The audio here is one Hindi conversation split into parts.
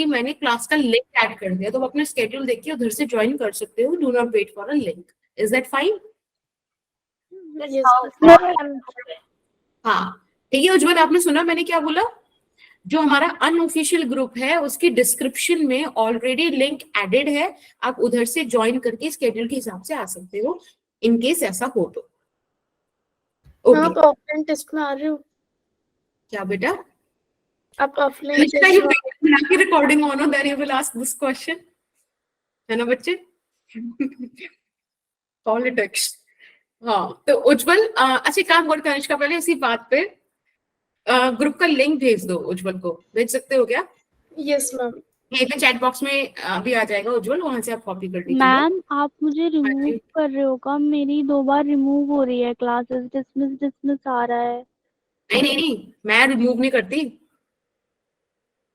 मैंने क्लास का लिंक ऐड कर दिया, तो आप अपना स्केड्यूल देखिए उधर से ज्वाइन कर सकते हो. Do not wait for a link. Is that fine? हाँ ठीक है उज्जवल, आपने सुना मैंने क्या बोला? जो हमारा अनऑफिशियल ग्रुप है उसकी डिस्क्रिप्शन में ऑलरेडी लिंक एडेड है, आप उधर से ज्वाइन करके स्केड्यूल के हिसाब से आ सकते हो इन केस ऐसा हो तो. आप ऑफलाइन टेस्ट में आ रहे हो? क्या बेटा? आप ऑफलाइन टेस्ट में रिकॉर्डिंग ऑन हो, then you will ask this question, है ना बच्चे? पॉलिटिक्स. हाँ तो उज्जवल अच्छा काम कर कनिष्का, पहले इसी बात पे ग्रुप का लिंक भेज दो उज्जवल को. भेज सकते हो क्या? Yes ma'am. यहीं पे चैट बॉक्स में अभी आ जाएगा उज्जवल, वहां से आप कॉपी कर लीजिएगा. मैम आप मुझे रिमूव कर रहे हो क्या? मेरी 2 बार रिमूव हो रही है, क्लासेस डिसमिस आ रहा है. नहीं नहीं नहीं, मैं रिमूव नहीं करती,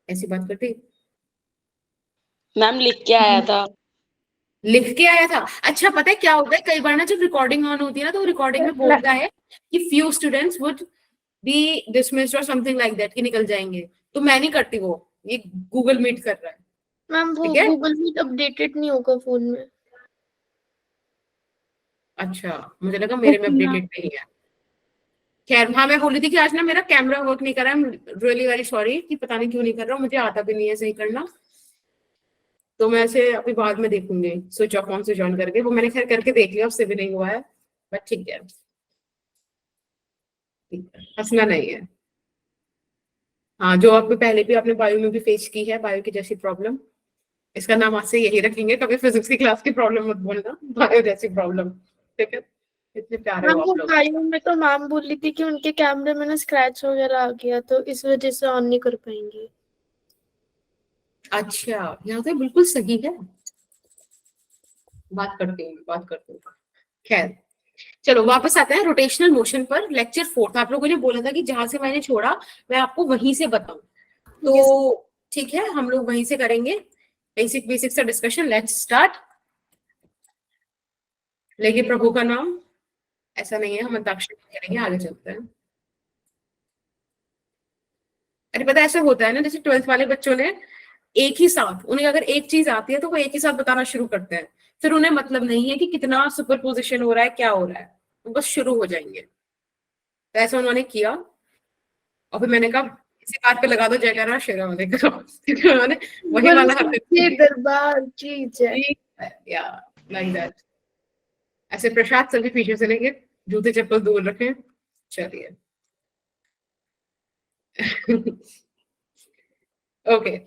ऐसी बात करती. मैम लिख के आया था. लिख के आया था? अच्छा पता है क्या होता है, कई बार ना जब रिकॉर्डिंग ऑन होती है ना तो रिकॉर्डिंग में बोलता है कि few students would be dismissed और समथिंग लाइक दैट, कि निकल जाएंगे. तो मैं नहीं करती वो, ये गूगल मीट कर रहा है. मैम वो गूगल मीट अपडेटेड नहीं होगा फोन में. अच्छा मुझे लगा मेरे में अपडेटेड नहीं है. खैर हाँ मैं बोल रही थी कि आज ना मेरा कैमरा वर्क नहीं कर रहा है. रियली वेरी सॉरी कि पता नहीं क्यों नहीं कर रहा, मुझे आता भी नहीं है सही करना. तो मैं ऐसे अभी बाद में देखूंगी स्विच ऑफ ऑन से ज्वाइन करके. वो मैंने खैर करके देख लिया, उससे भी नहीं हुआ है, बट ठीक है हंसना नहीं है. हाँ जो आपने पहले भी आपने बायो में भी फेस की है, बायो की जैसी प्रॉब्लम, इसका नाम आज से यही रखेंगे, कभी फिजिक्स की क्लास की प्रॉब्लम मत बोलना, बायो जैसी प्रॉब्लम. ठीक है इतने प्यारे हो आप लोग. बायो में तो मैम बोल रही थी कि उनके कैमरे में ना स्क्रैच वगैरह आ गया, तो इस वजह से ऑन नहीं कर पाएंगे. अच्छा यहाँ तो बिल्कुल सही है, बात करते हैं. खैर चलो वापस आते हैं रोटेशनल मोशन पर. लेक्चर 4 आप लोगों ने बोला था कि जहां से मैंने छोड़ा मैं आपको वहीं से बताऊं, तो ठीक है हम लोग वहीं से करेंगे. बेसिक सा डिस्कशन. Let's start. लेकिन प्रभु का नाम ऐसा नहीं है, हम अंताक्षरी करेंगे. आगे चलते हैं. अरे पता ऐसा होता है ना, जैसे 12th वाले बच्चों ने एक ही साथ, उन्हें अगर एक चीज आती है तो वो एक ही साथ बताना शुरू करते हैं, फिर उन्हें मतलब नहीं है कि कितना सुपरपोजिशन हो रहा है, क्या हो रहा है, वो बस शुरू हो जाएंगे. तो ऐसा उन्होंने किया और फिर मैंने कहा इसी बात पे लगा दो जयकारा शेरा वाले का. उन्होंने वही वाला दरबार की जय. या लाइक दैट. ऐसे प्रसाद सभी पीछे से लेंगे, जूते चप्पल दूर रखें. चलिए ओके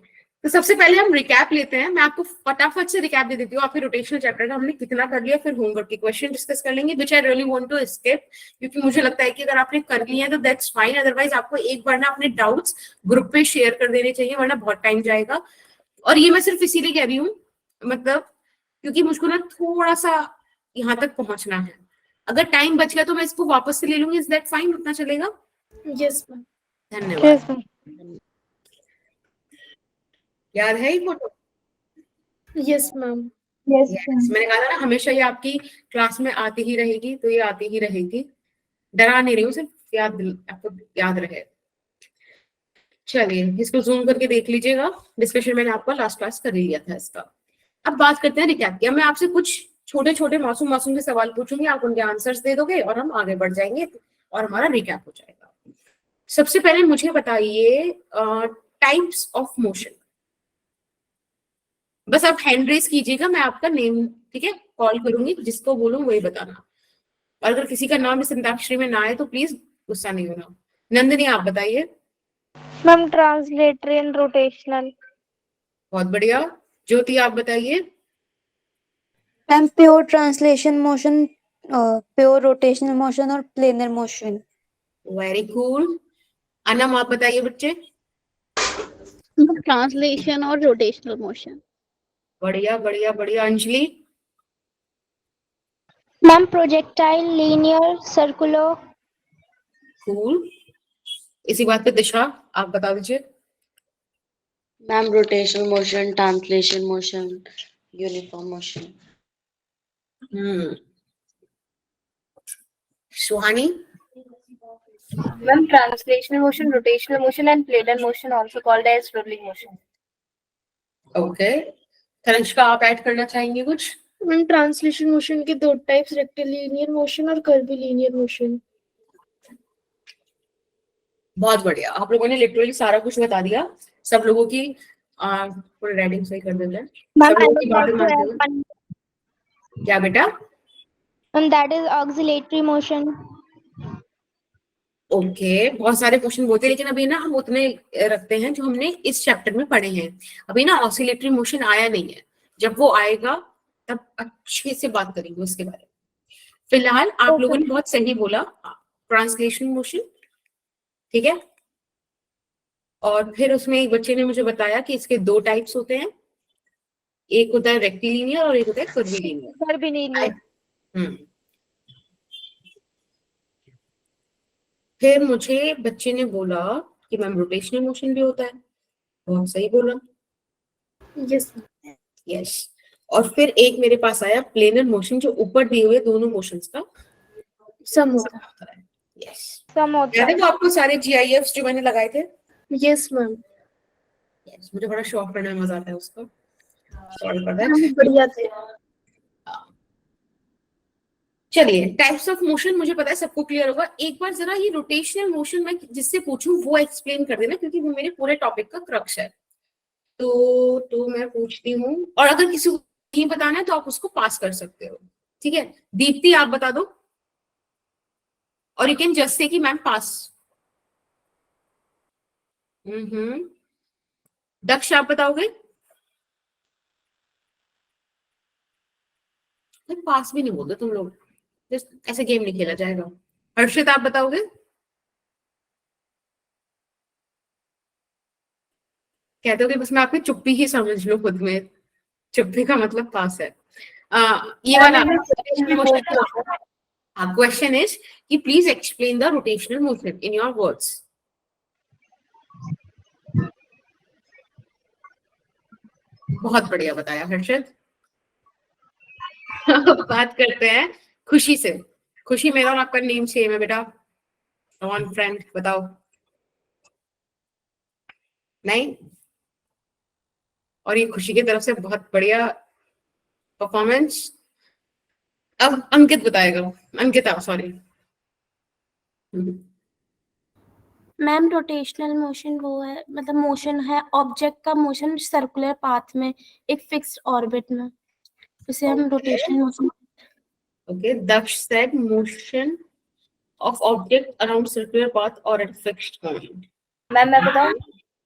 तो सबसे पहले हम रिकैप लेते हैं. मैं आपको फटाफट से रिकैप दे देती हूँ. आपके रोटेशनल चैप्टर का हमने कितना कर लिया, फिर होमवर्क के क्वेश्चन डिस्कस कर लेंगे, which I really want to skip, क्योंकि मुझे लगता है कि अगर आपने कर लिया है तो दैट्स फाइन. अदरवाइज आपको एक बार ना अपने डाउट्स ग्रुप पे शेयर कर देने चाहिए, वरना बहुत टाइम जाएगा. और ये मैं सिर्फ इसीलिए कह रही हूँ, मतलब क्योंकि मुझको ना थोड़ा सा यहाँ तक पहुंचना है. अगर टाइम बच गया तो मैं इसको वापस से ले लूंगी. Is that fine? उतना चलेगा? Yes ma'am. धन्यवाद. याद है ये फोटो? Yes ma'am. मैंने कहा था ना हमेशा ये आपकी क्लास में आती ही रहेगी, तो ये आती ही रहेगी. डरा नहीं रही हूँ, सिर्फ याद आपको याद रहे. चलिए इसको जूम करके देख लीजिएगा. डिस्कशन मैंने आपका लास्ट क्लास कर लिया था इसका. अब बात करते हैं रिकैप की. मैं आपसे कुछ छोटे छोटे मासूम के सवाल पूछूंगी, आप उनके आंसर्स दे दोगे और हम आगे बढ़ जाएंगे और हमारा रिकैप हो जाएगा. सबसे पहले मुझे बताइए टाइप्स ऑफ मोशन. बस आप हैंड रेस कीजिएगा, मैं आपका नेम ठीक है कॉल करूंगी, जिसको बोलूं वही बताना. और अगर किसी का नाम इस अंताक्षरी में ना आए तो प्लीज गुस्सा नहीं होना. नंदिनी आप बताइए. Ma'am translatory and rotational. बहुत बढ़िया. ज्योति आप बताइए. Ma'am pure translation motion, pure rotational motion और planar motion. Very cool. Anam आप बताइए बच्चे. ट्रांसलेशन और रोटेशनल मोशन. बढ़िया बढ़िया बढ़िया. Anjali. Ma'am projectile, linear, circular. Cool. इसी बात पे दिशा आप बता दीजिए. Ma'am rotational motion, translation motion, uniform motion. Suhani. Ma'am, translational motion, rotational motion, and planar motion, also called as rolling motion. Okay, Tanishka आप ऐड करना चाहेंगे कुछ? मैम ट्रांसलेशन मोशन के दो टाइप्स, रेक्टिलिनियर मोशन और कर्वीलिनियर मोशन। बहुत बढ़िया, आप लोगों ने लिटरली सारा कुछ बता दिया। सब लोगों की पूरी राइटिंग सही कर देते हैं। सब लोगों की बातें मानते हुए। क्या बेटा? And that is auxiliary motion. Okay, बहुत सारे क्वेश्चन होते हैं, लेकिन अभी ना हम उतने रखते हैं जो हमने इस चैप्टर में पढ़े हैं। अभी ना ऑसिलेटरी मोशन आया नहीं है, जब वो आएगा तब अच्छे से बात करेंगे उसके बारे में। फिलहाल आप लोगों ने बहुत सही बोला, ट्रांसलेशन मोशन, ठीक है। और फिर उसमें एक बच्चे ने मुझे बताया कि इसके दो टाइप्स होते हैं, एक होता है रेक्टिलिनियर और एक होता है कर्वीलिनियर। Curvilinear. फिर मुझे बच्चे ने बोला कि मैम रोटेशनल मोशन भी होता है, बहुत सही बोला, यस यस। और फिर एक मेरे पास आया प्लेनर मोशन, जो ऊपर दिए हुए दोनों मोशंस का सम होता होता है, यस। Some होता याद है है. वो आपको सारे GIFs जो मैंने लगाए थे? है। यस मैम, यस, मुझे बड़ा शौक करने में मजा आता है उसका। Sorry for that. बढ़िया थे। चलिए, टाइप्स ऑफ मोशन मुझे पता है सबको क्लियर होगा। एक बार जरा ये रोटेशनल मोशन मैं जिससे पूछूं वो एक्सप्लेन कर देना, क्योंकि वो मेरे पूरे टॉपिक का क्रक्स है। तो मैं पूछती हूँ, और अगर किसी को नहीं बताना है तो आप उसको पास कर सकते हो, ठीक है। दीप्ति आप बता दो, और यू कैन जस्ट से कि मैम पास। दक्ष आप बताओगे? पास भी नहीं बोलते तुम लोग, जस्ट ऐसे गेम नहीं खेला जाएगा। हर्षित आप बताओगे? कहते हो कि बस मैं आपकी चुप्पी ही समझ लो खुद में, चुप्पी का मतलब पास है। ये वाला क्वेश्चन इज कि please explain the rotational motion in your words. बहुत बढ़िया बताया हर्षित। बात करते हैं खुशी से। खुशी, मेरा और आपका नेम सेम है बेटा, ऑन फ्रेंड, बताओ। नहीं? और ये खुशी की तरफ से बहुत बढ़िया परफॉर्मेंस। अब अंकित बताएगा। Ankita, sorry. Ma'am rotational motion वो है, मतलब मोशन है ऑब्जेक्ट का मोशन सर्कुलर पाथ में एक फिक्स्ड ऑर्बिट में, इसे हम rotational motion. Okay, Daksh said motion of object around circular path or at a fixed point. Ma'am मैं बताऊं?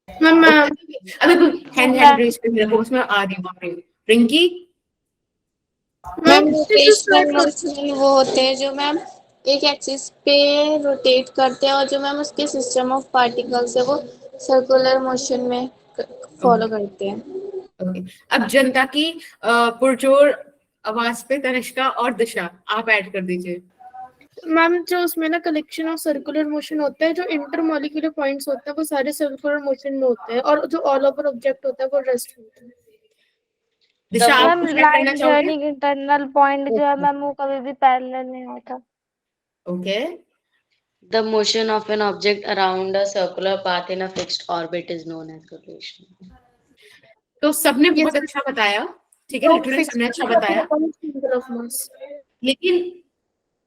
मैम अबे हैंड रेज कर मेरे को, उसमें आ रही हूँ। रिंकी? मैम रोटेशनल मोशन वो होते हैं जो मैम एक एक्सिस पे रोटेट करते हैं, और जो मैम उसके सिस्टम ऑफ पार्टिकल्स है वो सर्कुलर मोशन में फॉलो करते हैं। ओके, अब जनता की पुरजोर आवाज पे तनिष्का और दिशा आप ऐड कर दीजिए। मैम जो उसमें ना कलेक्शन ऑफ सर्कुलर मोशन होता है, जो इंटरमॉलिक्यूलर पॉइंट्स होते हैं वो सारे सर्कुलर मोशन में होते हैं, और जो ऑल ओवर ऑब्जेक्ट होता है वो रेस्ट होता है। दिशा आप मैम कुछ ऐड करना लाइन चाहोगे? जर्निंग इंटरनल पॉइंट जो है मैम वो कभी भी पैरेलल नहीं होता. Okay, The motion of an object around a circular path in a fixed orbit is known as rotation. तो सबने बहुत अच्छा बताया, ठीक है, लिटरली सबने अच्छा बताया। लेकिन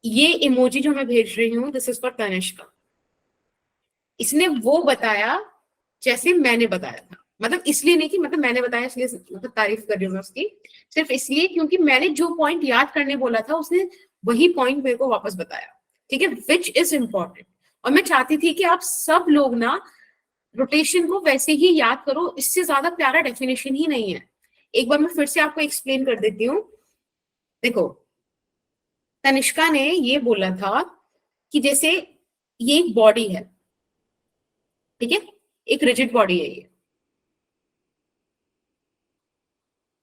ये इमोजी जो मैं भेज रही हूँ, दिस इज फॉर तनिष्का। इसने वो बताया जैसे मैंने बताया था, मतलब इसलिए नहीं कि मतलब मैंने बताया इसलिए मतलब तारीफ कर रही हूँ मैं उसकी, सिर्फ इसलिए क्योंकि मैंने जो पॉइंट याद करने बोला था उसने वही पॉइंट मेरे को वापस बताया, ठीक है, विच इज इम्पोर्टेंट। और मैं चाहती थी कि आप सब लोग ना रोटेशन को वैसे ही याद करो, इससे ज्यादा प्यारा डेफिनेशन ही नहीं है। एक बार मैं फिर से आपको एक्सप्लेन कर देती हूँ। देखो, तनिष्का ने ये बोला था कि जैसे ये एक बॉडी है, ठीक है, एक रिजिड बॉडी है ये।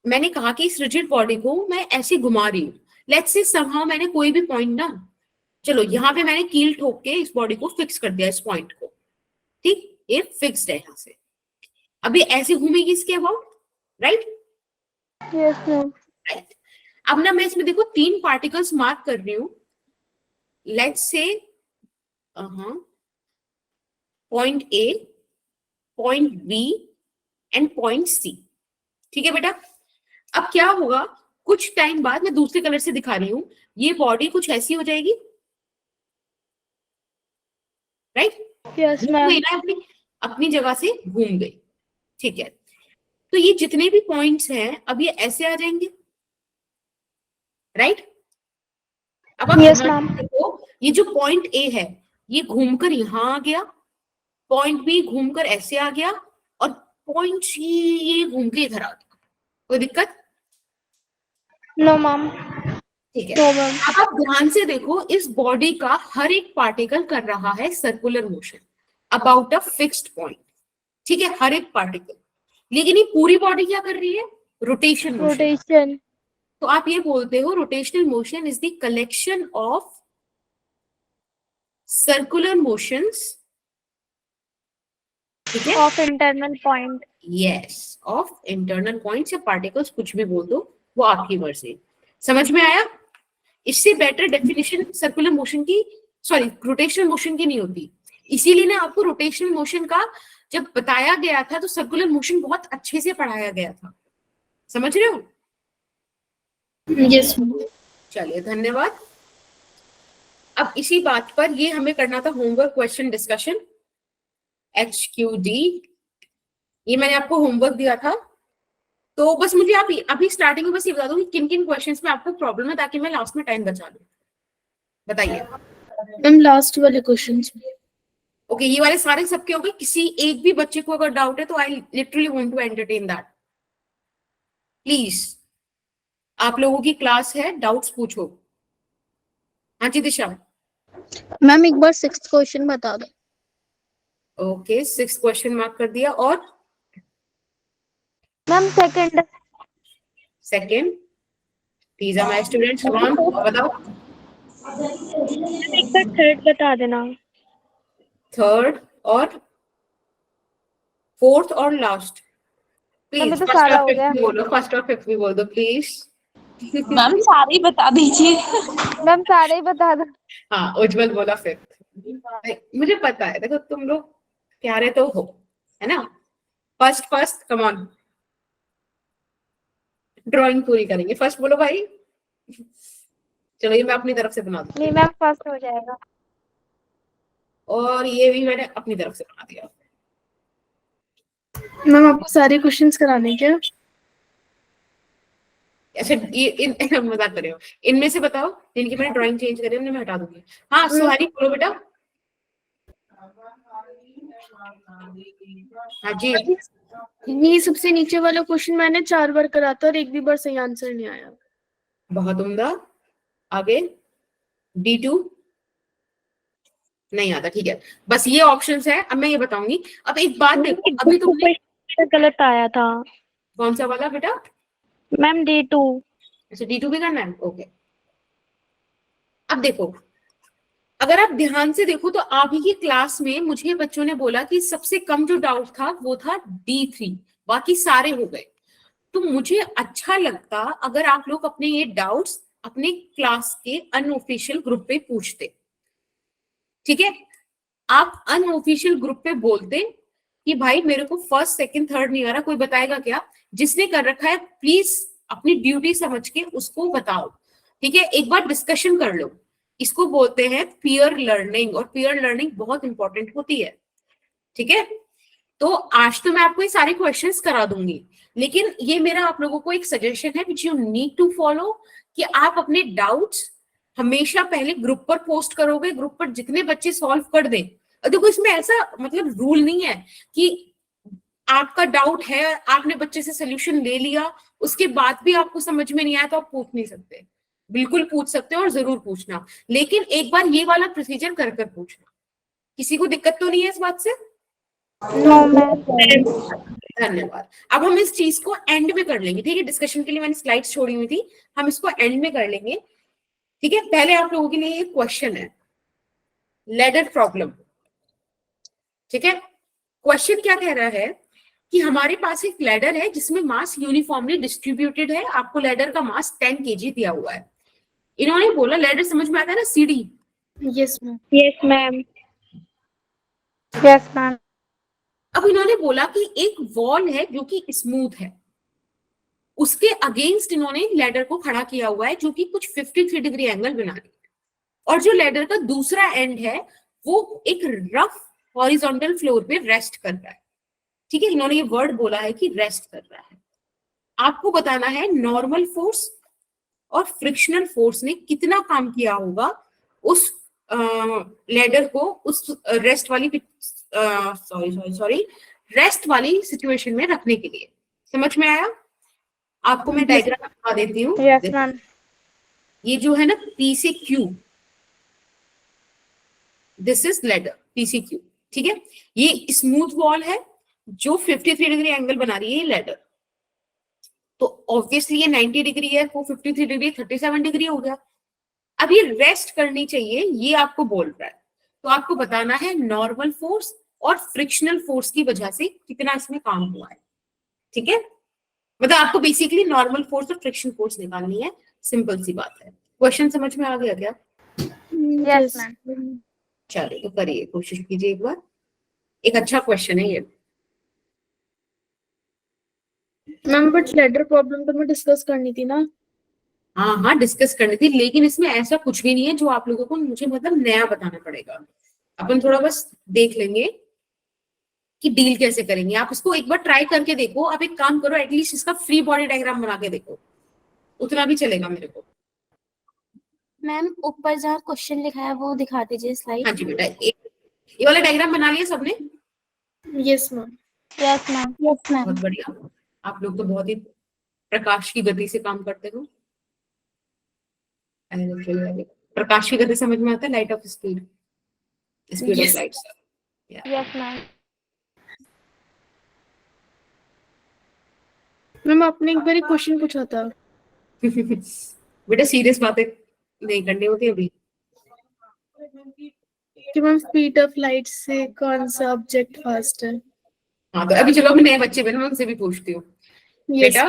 मैंने कहा कि इस रिजिड बॉडी को मैं ऐसे घुमा रही हूँ, लेट्स से समहाउ मैंने कोई भी पॉइंट ना, चलो यहाँ पे मैंने कील ठोक के इस बॉडी को फिक्स कर दिया, इस पॉइंट को, ठीक, ये फिक्स्ड है यहाँ से। अभी ऐसे घूमेगी इसके about, right? Yes ma'am. Right. अब ना मैं इसमें देखो 3 पार्टिकल्स मार्क कर रही हूँ, let's say point A, point B and point C. ठीक है बेटा। अब क्या होगा, कुछ टाइम बाद मैं दूसरे कलर से दिखा रही हूं, ये बॉडी कुछ ऐसी हो जाएगी, राइट? यस घूम मैम। गई ना, अपनी अपनी जगह से घूम गई, ठीक है। तो ये जितने भी पॉइंट्स हैं अब ये ऐसे आ जाएंगे, राइट? अब आप Yes, ध्यान ma'am. से देखो, ये जो पॉइंट ए है ये घूमकर यहां आ गया, पॉइंट बी घूमकर ऐसे आ गया, और पॉइंट सी ये घूम के इधर आ गया। कोई दिक्कत? No, ma'am. ठीक है। No, ma'am. अब आप ध्यान से देखो, इस बॉडी का हर एक पार्टिकल कर रहा है circular motion about a fixed point, ठीक है, हर एक पार्टिकल। लेकिन ये पूरी बॉडी क्या कर रही है? Rotation motion. Rotation. तो आप ये बोलते हो rotational motion is the collection of circular motions, ठीक है, Of internal point. Yes, of internal points या पार्टिकल्स, कुछ भी बोल दो, वो आपकी मर्जी। समझ में आया? इससे बेटर डेफिनेशन सर्कुलर मोशन की, सॉरी रोटेशनल मोशन की नहीं होती। इसीलिए ना आपको रोटेशनल मोशन का जब बताया गया था तो सर्कुलर मोशन बहुत अच्छे से पढ़ाया गया था। समझ रहे हो? Yes, ma'am. चलिए, धन्यवाद। अब इसी बात पर ये हमें करना था होमवर्क क्वेश्चन डिस्कशन, HQD। ये मैंने आपको होमवर्क दिया था, तो बस मुझे आप अभी स्टार्टिंग में बस ये बता दो कि किन किन क्वेश्चंस में आपको प्रॉब्लम है, ताकि मैं लास्ट में टाइम बचा लूं। बताइए। मैम लास्ट वाले क्वेश्चंस में। ओके, ये वाले सारे सबके हो गए। किसी एक भी बच्चे को अगर डाउट है तो I literally want to entertain that. Please, आप लोगों की क्लास है, डाउट्स पूछो। हाँ जी दिशा। मैम एक बार 6th क्वेश्चन बता दो। ओके, 6 क्वेश्चन मार्क कर दिया। और ma'am second. Second, these are my students, कौन बताओ? एक बार थर्ड बता देना। थर्ड और फोर्थ और लास्ट। हमें प्लीज तो फर्स्ट सारा और हो फिफ्थ गया। भी बोलो, फर्स्ट और फिफ्थ भी बोल दो प्लीज। मैम सारे ही बता दीजिए। मैम सारे ही बता दो। हाँ, उज्जवल बोला फिफ्थ। मुझे पता है, देखो तुम लोग प्यारे तो हो, है ना? First first, come on, drawing पूरी करेंगे। फर्स्ट बोलो भाई। चलो, ये मैं अपनी तरफ से बना दूंगी, नहीं मैम फर्स्ट हो जाएगा। और ये भी मैंने अपनी तरफ से बना दिया। मैम आपको सारे क्वेश्चंस कराने क्या? अच्छा, ये मजाक कर रहे हो। इनमें से बताओ जिनकी मैंने ड्राइंग चेंज करी है, उन्हें मैं हटा दूंगी। हाँ सुहानी बोलो बेटा। हाँ जी। ये सबसे नीचे वाला क्वेश्चन मैंने 4 बार करा था और एक भी बार सही आंसर नहीं आया। बहुत उम्दा। आगे D2 नहीं आता, ठीक है। बस ये ऑप्शंस है। अब मैं ये बताऊंगी। अब एक बात देखो, अभी तुमने गलत आया था कौन सा वाला बेटा? Ma'am D2। अच्छा, D2 भी करना है, ओके। अब देखो, अगर आप ध्यान से देखो तो आप ही की क्लास में मुझे बच्चों ने बोला कि सबसे कम जो डाउट था वो था D3, बाकी सारे हो गए। तो मुझे अच्छा लगता अगर आप लोग अपने ये डाउट्स अपने क्लास के अनऑफिशियल ग्रुप पे पूछते, ठीक है? आप अनऑफिशियल ग्रुप पे बोलते कि भाई मेरे को फर्स्ट सेकंड थर्ड नहीं आ रहा, कोई बताएगा क्या? जिसने कर रखा है प्लीज अपनी ड्यूटी समझ के उसको बताओ, ठीक है? एक बार डिस्कशन कर लो। इसको बोलते हैं पीयर लर्निंग, और पीयर लर्निंग बहुत इंपॉर्टेंट होती है, ठीक है? तो आज तो मैं आपको ये सारे क्वेश्चंस करा दूंगी, लेकिन ये मेरा आप लोगों को एक सजेशन है which you need to follow, कि आप अपने डाउट्स हमेशा पहले ग्रुप पर पोस्ट करोगे, ग्रुप पर जितने बच्चे सॉल्व कर दें। और देखो, इसमें ऐसा मतलब रूल नहीं है कि आपका डाउट है, आपने बच्चे से सोल्यूशन ले लिया, उसके बाद भी आपको समझ में नहीं आया तो आप पूछ नहीं सकते। बिल्कुल पूछ सकते हो और जरूर पूछना, लेकिन एक बार ये वाला प्रोसीजर कर कर पूछना। किसी को दिक्कत तो नहीं है इस बात से? No ma'am. धन्यवाद। अब हम इस चीज को एंड में कर लेंगे, ठीक है? डिस्कशन के लिए मैंने स्लाइड्स छोड़ी हुई थी, हम इसको एंड में कर लेंगे, ठीक है? पहले आप लोगों के लिए एक क्वेश्चन है, लैडर प्रॉब्लम, ठीक है? क्वेश्चन क्या कह रहा है कि हमारे पास एक लैडर है जिसमें मास यूनिफॉर्मली डिस्ट्रीब्यूटेड है। आपको लैडर का मास 10 kg दिया हुआ है। इन्होंने बोला, लैडर समझ में आता है ना, सीढ़ी। Yes ma'am. Yes ma'am. Yes ma'am. अब इन्होंने बोला कि एक वॉल है जो कि स्मूथ है, उसके अगेंस्ट इन्होंने लैडर को खड़ा किया हुआ है जो कि कुछ 53 डिग्री एंगल बना रही है, और जो लैडर का दूसरा एंड है वो एक रफ हॉरिजॉन्टल फ्लोर पे रेस्ट कर रहा है। ठीक है, इन्होंने ये वर्ड बोला है कि रेस्ट कर रहा है। आपको बताना है नॉर्मल फोर्स और फ्रिक्शनल फोर्स ने कितना काम किया होगा उस लैडर को उस रेस्ट वाली सिचुएशन में रखने के लिए। समझ में आया? आपको मैं डायग्राम बता देती हूँ। Yes ma'am. ये जो है ना P से Q, this is ladder P से Q। ठीक है, ये स्मूथ वॉल है जो 53 डिग्री एंगल बना रही है लेडर, तो ऑब्वियसली ये 90 डिग्री है, वो 53 डिग्री 37 डिग्री हो गया। अब ये रेस्ट करनी चाहिए, ये आपको बोल रहा है, तो आपको बताना है नॉर्मल फोर्स और फ्रिक्शनल फोर्स की वजह से कितना इसमें काम हुआ है। ठीक है, मतलब आपको बेसिकली नॉर्मल फोर्स और फ्रिक्शन फोर्स निकालनी है, सिंपल सी बात है। क्वेश्चन समझ में आ गया क्या? Yes ma'am. चलिए तो करिए, कोशिश कीजिए एक बार। एक अच्छा क्वेश्चन है ये। मैम बट लेडर प्रॉब्लम तो मैं डिस्कस करनी थी ना। हाँ हाँ डिस्कस करनी थी, लेकिन इसमें ऐसा कुछ भी नहीं है जो आप लोगों को मुझे मतलब नया बताना पड़ेगा। अपन थोड़ा बस देख लेंगे कि डील कैसे करेंगे। आप इसको एक बार ट्राई करके देखो। आप एक काम करो, एटलीस्ट इसका फ्री बॉडी डायग्राम बना के देखो, उतना भी चलेगा मेरे को। मैम ऊपर जहाँ क्वेश्चन लिखा है वो दिखा दीजिए स्लाइड। हाँ जी बेटा, ये वाला डायग्राम बना लिया सबने? Yes ma'am. Yes ma'am. Yes ma'am. बहुत बढ़िया, आप लोग तो बहुत ही प्रकाश की गति से काम करते हो। प्रकाश की गति समझ में आता है? Light of speed, speed of light. Yes ma'am. Ma'am आपने एक बार क्वेश्चन पूछा था। बेटा सीरियस बातें नहीं करनी होती अभी। कि मैम स्पीड ऑफ लाइट से कौन सा ऑब्जेक्ट फास्ट है? हाँ तो अभी चलो, अभी नए बच्चे बने, मैं उनसे भी पूछती हूँ। यस बेटा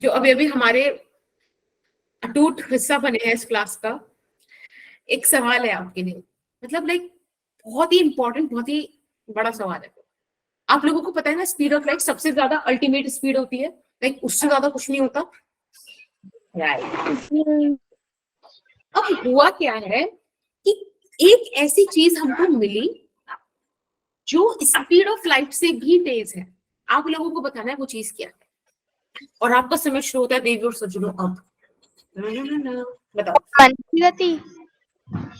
जो अभी अभी हमारे अटूट हिस्सा बने हैं इस क्लास का, एक सवाल है आपके लिए, मतलब लाइक बहुत ही इंपॉर्टेंट, बहुत ही बड़ा सवाल है। आप लोगों को पता है ना, स्पीड ऑफ लाइट सबसे ज्यादा अल्टीमेट स्पीड होती है, लाइक उससे ज्यादा कुछ नहीं होता, राइट? अब हुआ क्या है कि एक ऐसी चीज हमको मिली जो स्पीड ऑफ लाइट से भी तेज है। आप लोगों को बताना है वो चीज क्या है, और आपका समय शुरू होता है देवी और सज्जनों अब। बताओ मन की गति।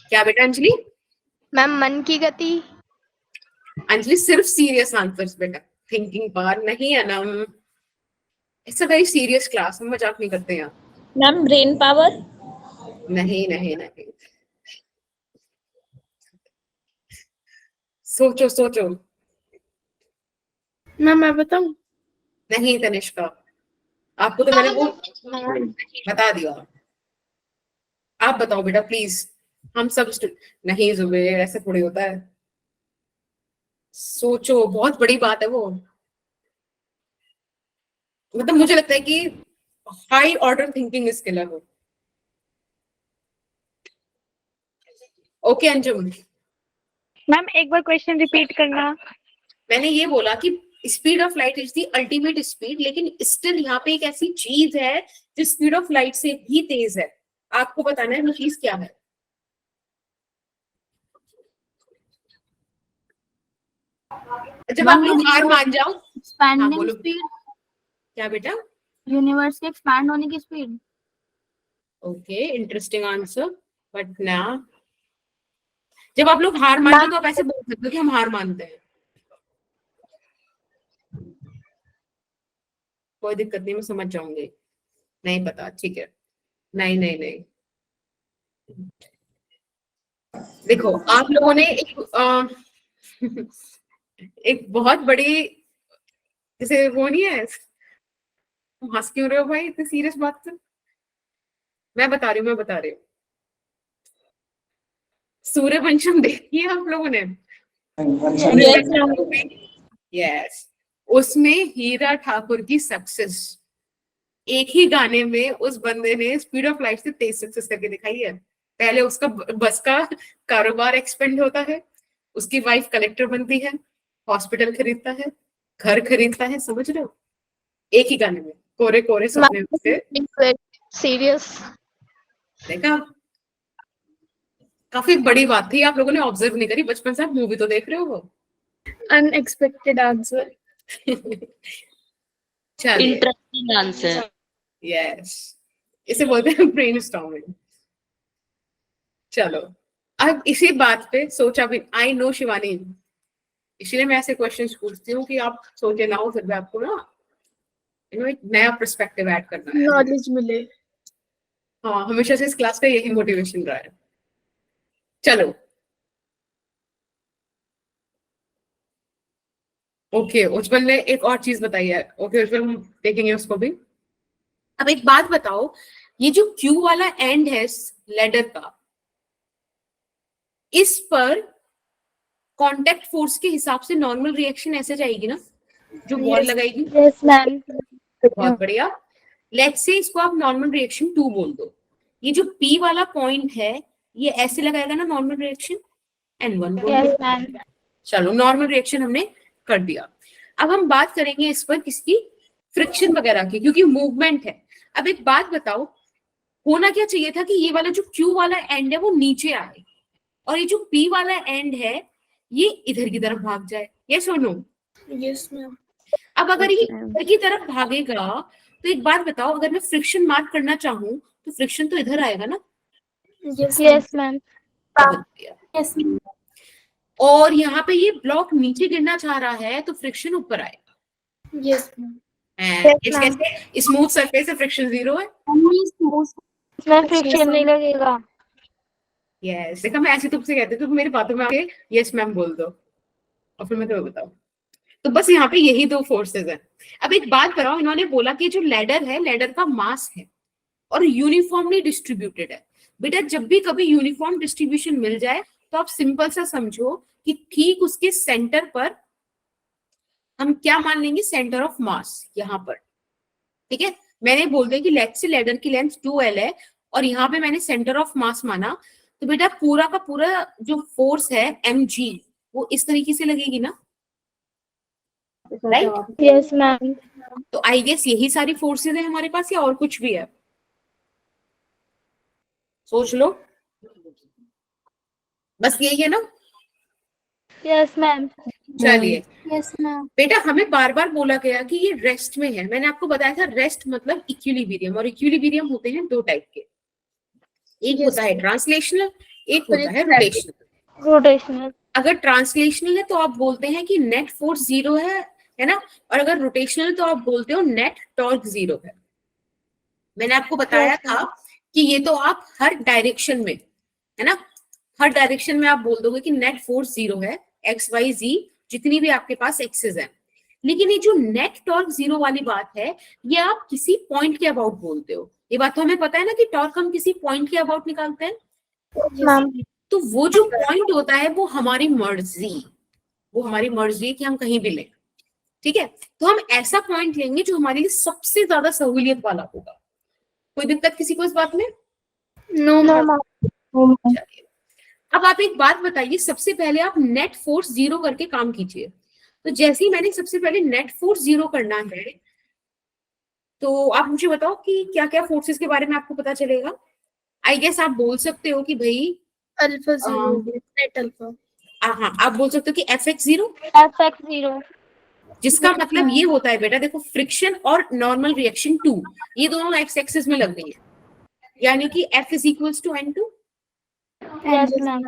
क्या बेटा अंजलि? मैम मन की गति। अंजलि सिर्फ सीरियस आंसर्स बेटा, थिंकिंग पार नहीं है ना। It's a very serious class, हम मजाक नहीं करते यहाँ। Ma'am brain power. नहीं नहीं नहीं, सोचो सोचो। मैम मैं बताऊं? नहीं तनिष्का, आपको तो मैंने वो बता दिया। आप बताओ बेटा प्लीज, हम सब नहीं जुबेर, ऐसे थोड़ी होता है। सोचो, बहुत बड़ी बात है वो, मतलब मुझे लगता है कि हाई ऑर्डर थिंकिंग स्किल है वो। ओके अंजुम, मैम एक बार क्वेश्चन रिपीट करना। मैंने ये बोला कि speed of light is the ultimate speed, लेकिन स्टिल यहाँ पे एक ऐसी चीज है जो स्पीड ऑफ लाइट से भी तेज है। आपको बताना है वो चीज क्या है। जब आप लोग हार मान जाओ। हाँ, एक्सपैंडिंग बोलो। स्पीड, क्या बेटा? यूनिवर्स के एक्सपैंड होने की speed. Okay, interesting answer, but ना, जब आप लोग हार मानते हो तो आप ऐसे बोल सकते हो कि हम हार मानते हैं। कोई दिक्कत नहीं, मैं समझ जाऊंगी। नहीं पता, ठीक है। नहीं नहीं नहीं, देखो आप लोगों ने एक बहुत बड़ी, जैसे वो नहीं है, तुम हंस क्यों रहे हो भाई इतनी सीरियस बात से? मैं बता रही हूँ। सूर्यवंशम देखी है आप लोगों ने? यस, उसमें हीरा ठाकुर की सक्सेस एक ही गाने में उस बंदे ने स्पीड ऑफ लाइट से तेज सक्सेस करके दिखाई है। पहले उसका बस का कारोबार एक्सपेंड होता है, उसकी वाइफ कलेक्टर बनती है, हॉस्पिटल खरीदता है, घर खरीदता है, समझ रहे हो? एक ही गाने में। कोरे कोरे सपने उसके। सीरियस। देखा, काफी बड़ी बात थी, आप लोगों ने ऑब्जर्व नहीं करी, बचपन से आप मूवी तो देख रहे हो वो। Unexpected answer. चलिए, इंटरेस्टिंग आंसर। यस, इसे बोलते हैं ब्रेनस्टॉर्मिंग। चलो, अब इसी बात पे सोचा भी, आई नो शिवानी, इसलिए मैं ऐसे क्वेश्चंस पूछती हूँ कि आप सोचे ना हो, फिर भी आपको ना एक नया पर्सपेक्टिव ऐड करना है। नॉलेज मिले। हाँ, हमेशा से इस क्लास का यही मोटिवेशन रहा है। चलो, ओके, उज्जवल ने एक और चीज बताई है। ओके उज्जवल, हम देखेंगे उसको भी। अब एक बात बताओ, ये जो क्यू वाला एंड है लेडर का, इस पर कांटेक्ट फोर्स के हिसाब से नॉर्मल रिएक्शन ऐसे जाएगी ना, जो बॉल लगाएगी। Yes ma'am. बहुत बढ़िया। लेट्स से इसको आप नॉर्मल रिएक्शन 2 बोल दो। ये जो P वाला पॉइंट है, ये ऐसे लगाएगा ना नॉर्मल रिएक्शन, N1 बोल यस दो। मैम। चलो, नॉर्मल रिएक्शन हमने कर दिया। अब हम बात करेंगे इस पर किसकी, फ्रिक्शन वगैरह की, क्योंकि मूवमेंट है। अब एक बात बताओ, होना क्या चाहिए था कि ये वाला जो Q वाला एंड है वो नीचे आए, और ये जो P वाला एंड है ये इधर की तरफ भाग जाए। यस और नो? Yes ma'am. अब अगर ये इधर की तरफ भागेगा, तो एक बात बताओ, अगर मैं फ्रिक्शन मार्क करना चाहूँ तो फ्रिक्शन तो इधर आएगा ना। Yes ma'am. यस और यहाँ पे ये ब्लॉक नीचे गिरना चाह रहा है, तो फ्रिक्शन ऊपर आएगा। Yes ma'am. इस कैसे, स्मूथ सरफेस है, फ्रिक्शन 0 है। इसमें फ्रिक्शन नहीं लगेगा। यस, देखा, मैं ऐसे तुमसे कहती हूँ, तुम मेरी बातों में आके यस मैम बोल दो, और फिर मैं तुम्हें बताऊँ। तो बस यहाँ पे यही 2 फोर्सेस हैं। अब एक बात कराओ, इन्होंने बोला कि जो लैडर है, लैडर का मास है और यूनिफॉर्मली डिस्ट्रीब्यूटेड है। बेटा, जब भी कभी यूनिफॉर्म डिस्ट्रीब्यूशन मिल जाए तो आप सिंपल सा समझो कि ठीक उसके सेंटर पर हम क्या मान लेंगे, सेंटर ऑफ मास यहाँ पर। ठीक है, मैंने बोल दिया कि लेट्स से लैडर की लेंथ 2L है और यहाँ पे मैंने सेंटर ऑफ मास माना, तो बेटा पूरा का पूरा जो फोर्स है mg, वो इस तरीके से लगेगी ना, राइट? Yes ma'am. तो आई गेस यही सारी फोर्सेस है हमारे पास, या और कुछ भी है? सोच लो, बस यही है ना। Yes ma'am. चलिए यस मैम। बेटा, हमें बार बार बोला गया कि ये रेस्ट में है। मैंने आपको बताया था रेस्ट मतलब इक्विलिब्रियम, और इक्विलिब्रियम होते हैं 2 टाइप के, एक होता है ट्रांसलेशनल, एक होता है रोटेशनल। रोटेशनल। अगर ट्रांसलेशनल है तो आप बोलते हैं कि नेट फोर्स 0 है ना, और अगर रोटेशनल तो आप बोलते हो नेट टॉर्क 0 है। मैंने आपको बताया था कि ये तो आप हर डायरेक्शन में, है ना, हर डायरेक्शन में आप बोल दोगे कि नेट फोर्स 0 है, एक्स वाई जी जितनी भी आपके पास एक्सेस है। लेकिन ये जो नेट टॉर्क 0 वाली बात है, ये आप किसी पॉइंट के अबाउट बोलते हो। ये बात तो हमें पता है ना कि टॉर्क हम किसी पॉइंट के अबाउट निकालते हैं। तो वो जो पॉइंट होता है वो हमारी मर्जी, वो हमारी मर्जी कि हम कहीं भी लें। ठीक है, तो हम ऐसा पॉइंट लेंगे जो हमारे लिए सबसे ज्यादा सहूलियत वाला होगा। कोई दिक्कत किसी को इस बात में? No ma'am. चलिए, अब आप एक बात बताइए, सबसे पहले आप नेट फोर्स 0 करके काम कीजिए। तो जैसे ही मैंने सबसे पहले नेट फोर्स 0 करना है, तो आप मुझे बताओ कि क्या क्या फोर्सेस के बारे में आपको पता चलेगा। आई गेस आप बोल सकते हो कि भाई अल्फा 0, नेट अल्फा। हाँ, आप बोल सकते हो कि Fx0, Fx0, जिसका मतलब ये होता है बेटा, देखो, फ्रिक्शन और नॉर्मल रिएक्शन 2 ये दोनों एक्स एक्सिस में लग गई है, यानी कि F is equals to N2। Yes ma'am.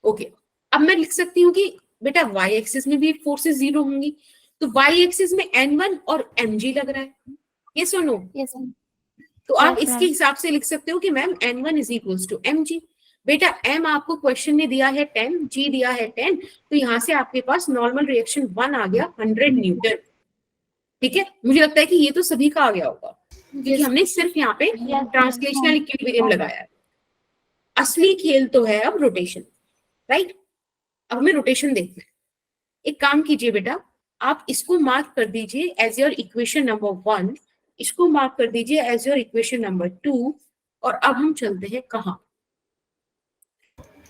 Okay, अब मैं लिख सकती हूँ कि बेटा y एक्सिस में भी फोर्सेस 0 होंगी, तो y एक्सिस में N1 और mg लग रहा है। ये सुनो, यस मैम। तो आप Yes, इसके ma'am. हिसाब से लिख सकते हो कि ma'am N1 is equals to mg। बेटा m आपको क्वेश्चन में दिया है 10, g दिया है 10, तो यहाँ से आपके पास नॉर्मल रिएक्शन 1 आ गया 100 न्यूटन। ठीक है, मुझे लगता है कि ये तो सभी का आ गया होगा, क्योंकि हमने सिर्फ यहाँ पे ट्रांसलेशनल इक्विलिब्रियम लगाया है। असली खेल तो है अब रोटेशन, राइट? अब हमें रोटेशन देखना है। एक काम कीजिए बेटा, आप इसको मार्क कर दीजिए एज योर इक्वेशन नंबर 1, इसको मार्क कर दीजिए एज योर इक्वेशन नंबर 2, और अब हम चलते हैं कहाँ?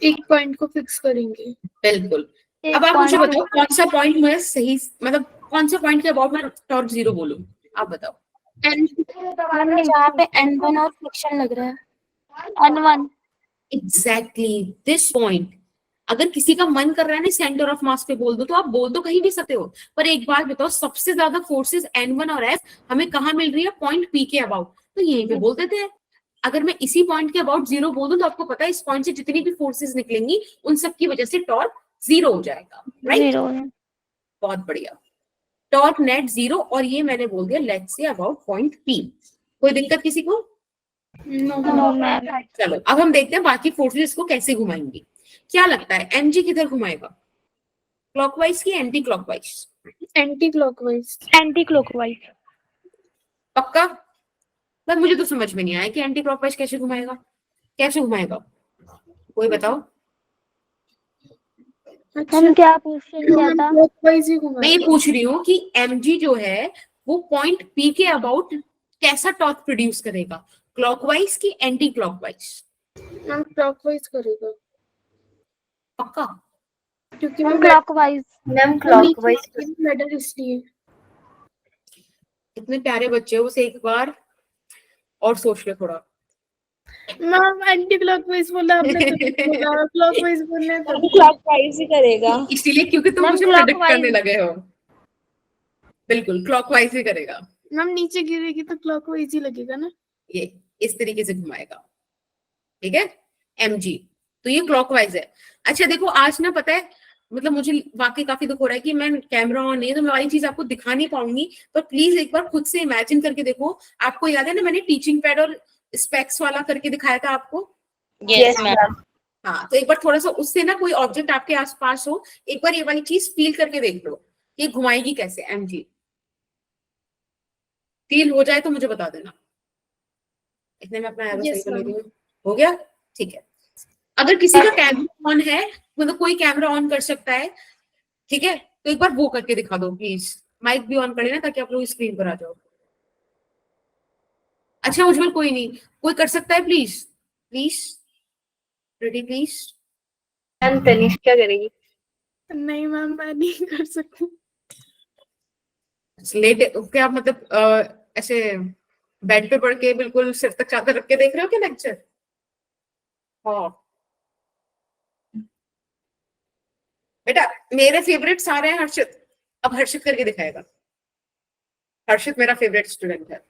एक पॉइंट को फिक्स करेंगे। बिल्कुल। अब आप मुझे बताओ कौन सा पॉइंट मैं सही, मतलब कौन सा पॉइंट के अबाउट मैं टॉर्क 0 बोलूं? आप बताओ। मैम जहाँ पे N1 और फ्रिक्शन लग रहा है। N1 exactly this point. अगर किसी का मन कर रहा है ना सेंटर ऑफ मास पे बोल दो, तो आप बोल दो कहीं भी सकते हो, पर एक बात बताओ, सबसे ज्यादा फोर्सेस N1 और F हमें कहाँ मिल रही है? पॉइंट P के अबाउट, तो यहीं पे बोल देते हैं। अगर मैं इसी पॉइंट के अबाउट 0 बोल दूं, तो आपको पता है इस पॉइंट से जितनी भी फोर्सेस निकलेंगी उन सब की वजह से टॉर्क 0 हो जाएगा, राइट? 0 है। बहुत बढ़िया। टॉर्क नेट 0, और ये मैंने बोल दिया let's say about point P। कोई दिक्कत किसी को? No ma'am. चलो अब हम देखते हैं बाकी फोर्सेस को कैसे घुमाएंगी। क्या लगता है mg किधर घुमाएगा? क्लॉकवाइज की anti clockwise? Anti clockwise. Anti clockwise. पक्का? पर मुझे तो समझ में नहीं आया कि एंटी क्लॉकवाइज कैसे घुमाएगा, कैसे घुमाएगा, कोई बताओ। हम क्या क्वेश्चन क्या था? क्लॉकवाइज ही मैं ये घुमाएगा। पूछ रही हूँ कि mg जो है वो पॉइंट P के अबाउट कैसा टॉर्क प्रोड्यूस करेगा, क्लॉकवाइज की एंटी क्लॉकवाइज? मैम क्लॉकवाइज करेगा, पक्का? क्योंकि हम क्लॉकवाइज। Ma'am clockwise. लेटर इसलिए। इतने प्यारे बच्चे हो, उसे एक बार और सोच ले थोड़ा। मैम एंटी क्लॉकवाइज बोला आपने, तो बोला क्लॉकवाइज बोलना है तो क्लॉकवाइज ही करेगा। इसीलिए क्योंकि तुम मैम मुझे प्रेडिक्ट clockwise। करने लगे हो। बिल्कुल क्लॉकवाइज ही करेगा, मैम नीचे गिरेगी तो क्लॉकवाइज ही लगेगा ना। ये इस तरीके से घुमाएगा, ठीक है? mg, तो ये क्लॉकवाइज है। अच्छा देखो आज ना पता है, मतलब मुझे वाकई काफी दुख हो रहा है कि मैं कैमरा ऑन नहीं है, तो मैं वाली चीज आपको दिखा नहीं पाऊंगी, तो प्लीज एक बार खुद से इमेजिन करके देखो। आपको याद है ना मैंने टीचिंग पैड और स्पेक्स वाला करके दिखाया था आपको? Yes, ma'am. हाँ, तो एक बार थोड़ा सा उससे ना कोई ऑब्जेक्ट आपके आसपास हो, एक बार ये वाली चीज फील करके देख लो, ये घुमाएगी कैसे mg। फील हो जाए तो मुझे बता देना। इतने में अपना एरो सही Yes, कर लेती ma'am. हूँ। हो गया? ठीक है। अगर किसी का कैमरा ऑन है, मतलब कोई कैमरा ऑन कर सकता है, ठीक है, तो एक बार वो करके दिखा दो प्लीज। माइक भी ऑन करे ना, ताकि आप लोग स्क्रीन पर आ जाओ। अच्छा उज्जवल कोई नहीं, कोई कर सकता है please? Please ready please. Ma'am Tanishka करेगी। नहीं मैम मैं नहीं कर सकती। लेट क्या मतलब ऐसे बेड पे पड़ के बिल्कुल सिर तक चादर रख के देख रहे हो क्या लेक्चर? हाँ बेटा, मेरे फेवरेट सारे हैं हर्षित। अब हर्षित करके दिखाएगा। हर्षित मेरा फेवरेट स्टूडेंट है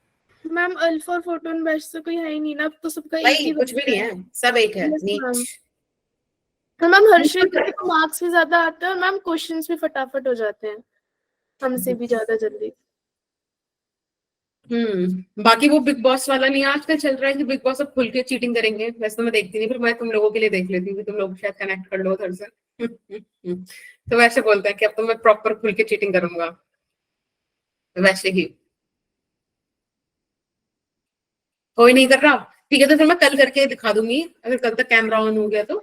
मैम अल्फा और फोटोन बैच से कोई है ही नहीं ना, अब तो सबका एक भाई, ही कुछ भी नहीं है, सब एक है। Yes, नीच। ma'am. तो मैम हर्षित को मार्क्स भी ज्यादा आते हैं और मैम क्वेश्चंस भी फटाफट हो जाते हैं हमसे भी ज्यादा जल्दी। बाकी वो बिग बॉस वाला नहीं आजकल चल रहा है कि बिग बॉस अब खुल के चीटिंग करेंगे? वैसे तो मैं देखती नहीं, पर मैं तुम लोगों के लिए देख लेती हूँ कि तुम लोग शायद कनेक्ट कर लो उधर से। तो वैसे बोलते हैं कि अब तो मैं प्रॉपर खुल के चीटिंग करूंगा, वैसे ही। कोई नहीं कर रहा, ठीक है, तो फिर मैं कल करके दिखा दूंगी अगर कल तक कैमरा ऑन हो गया तो।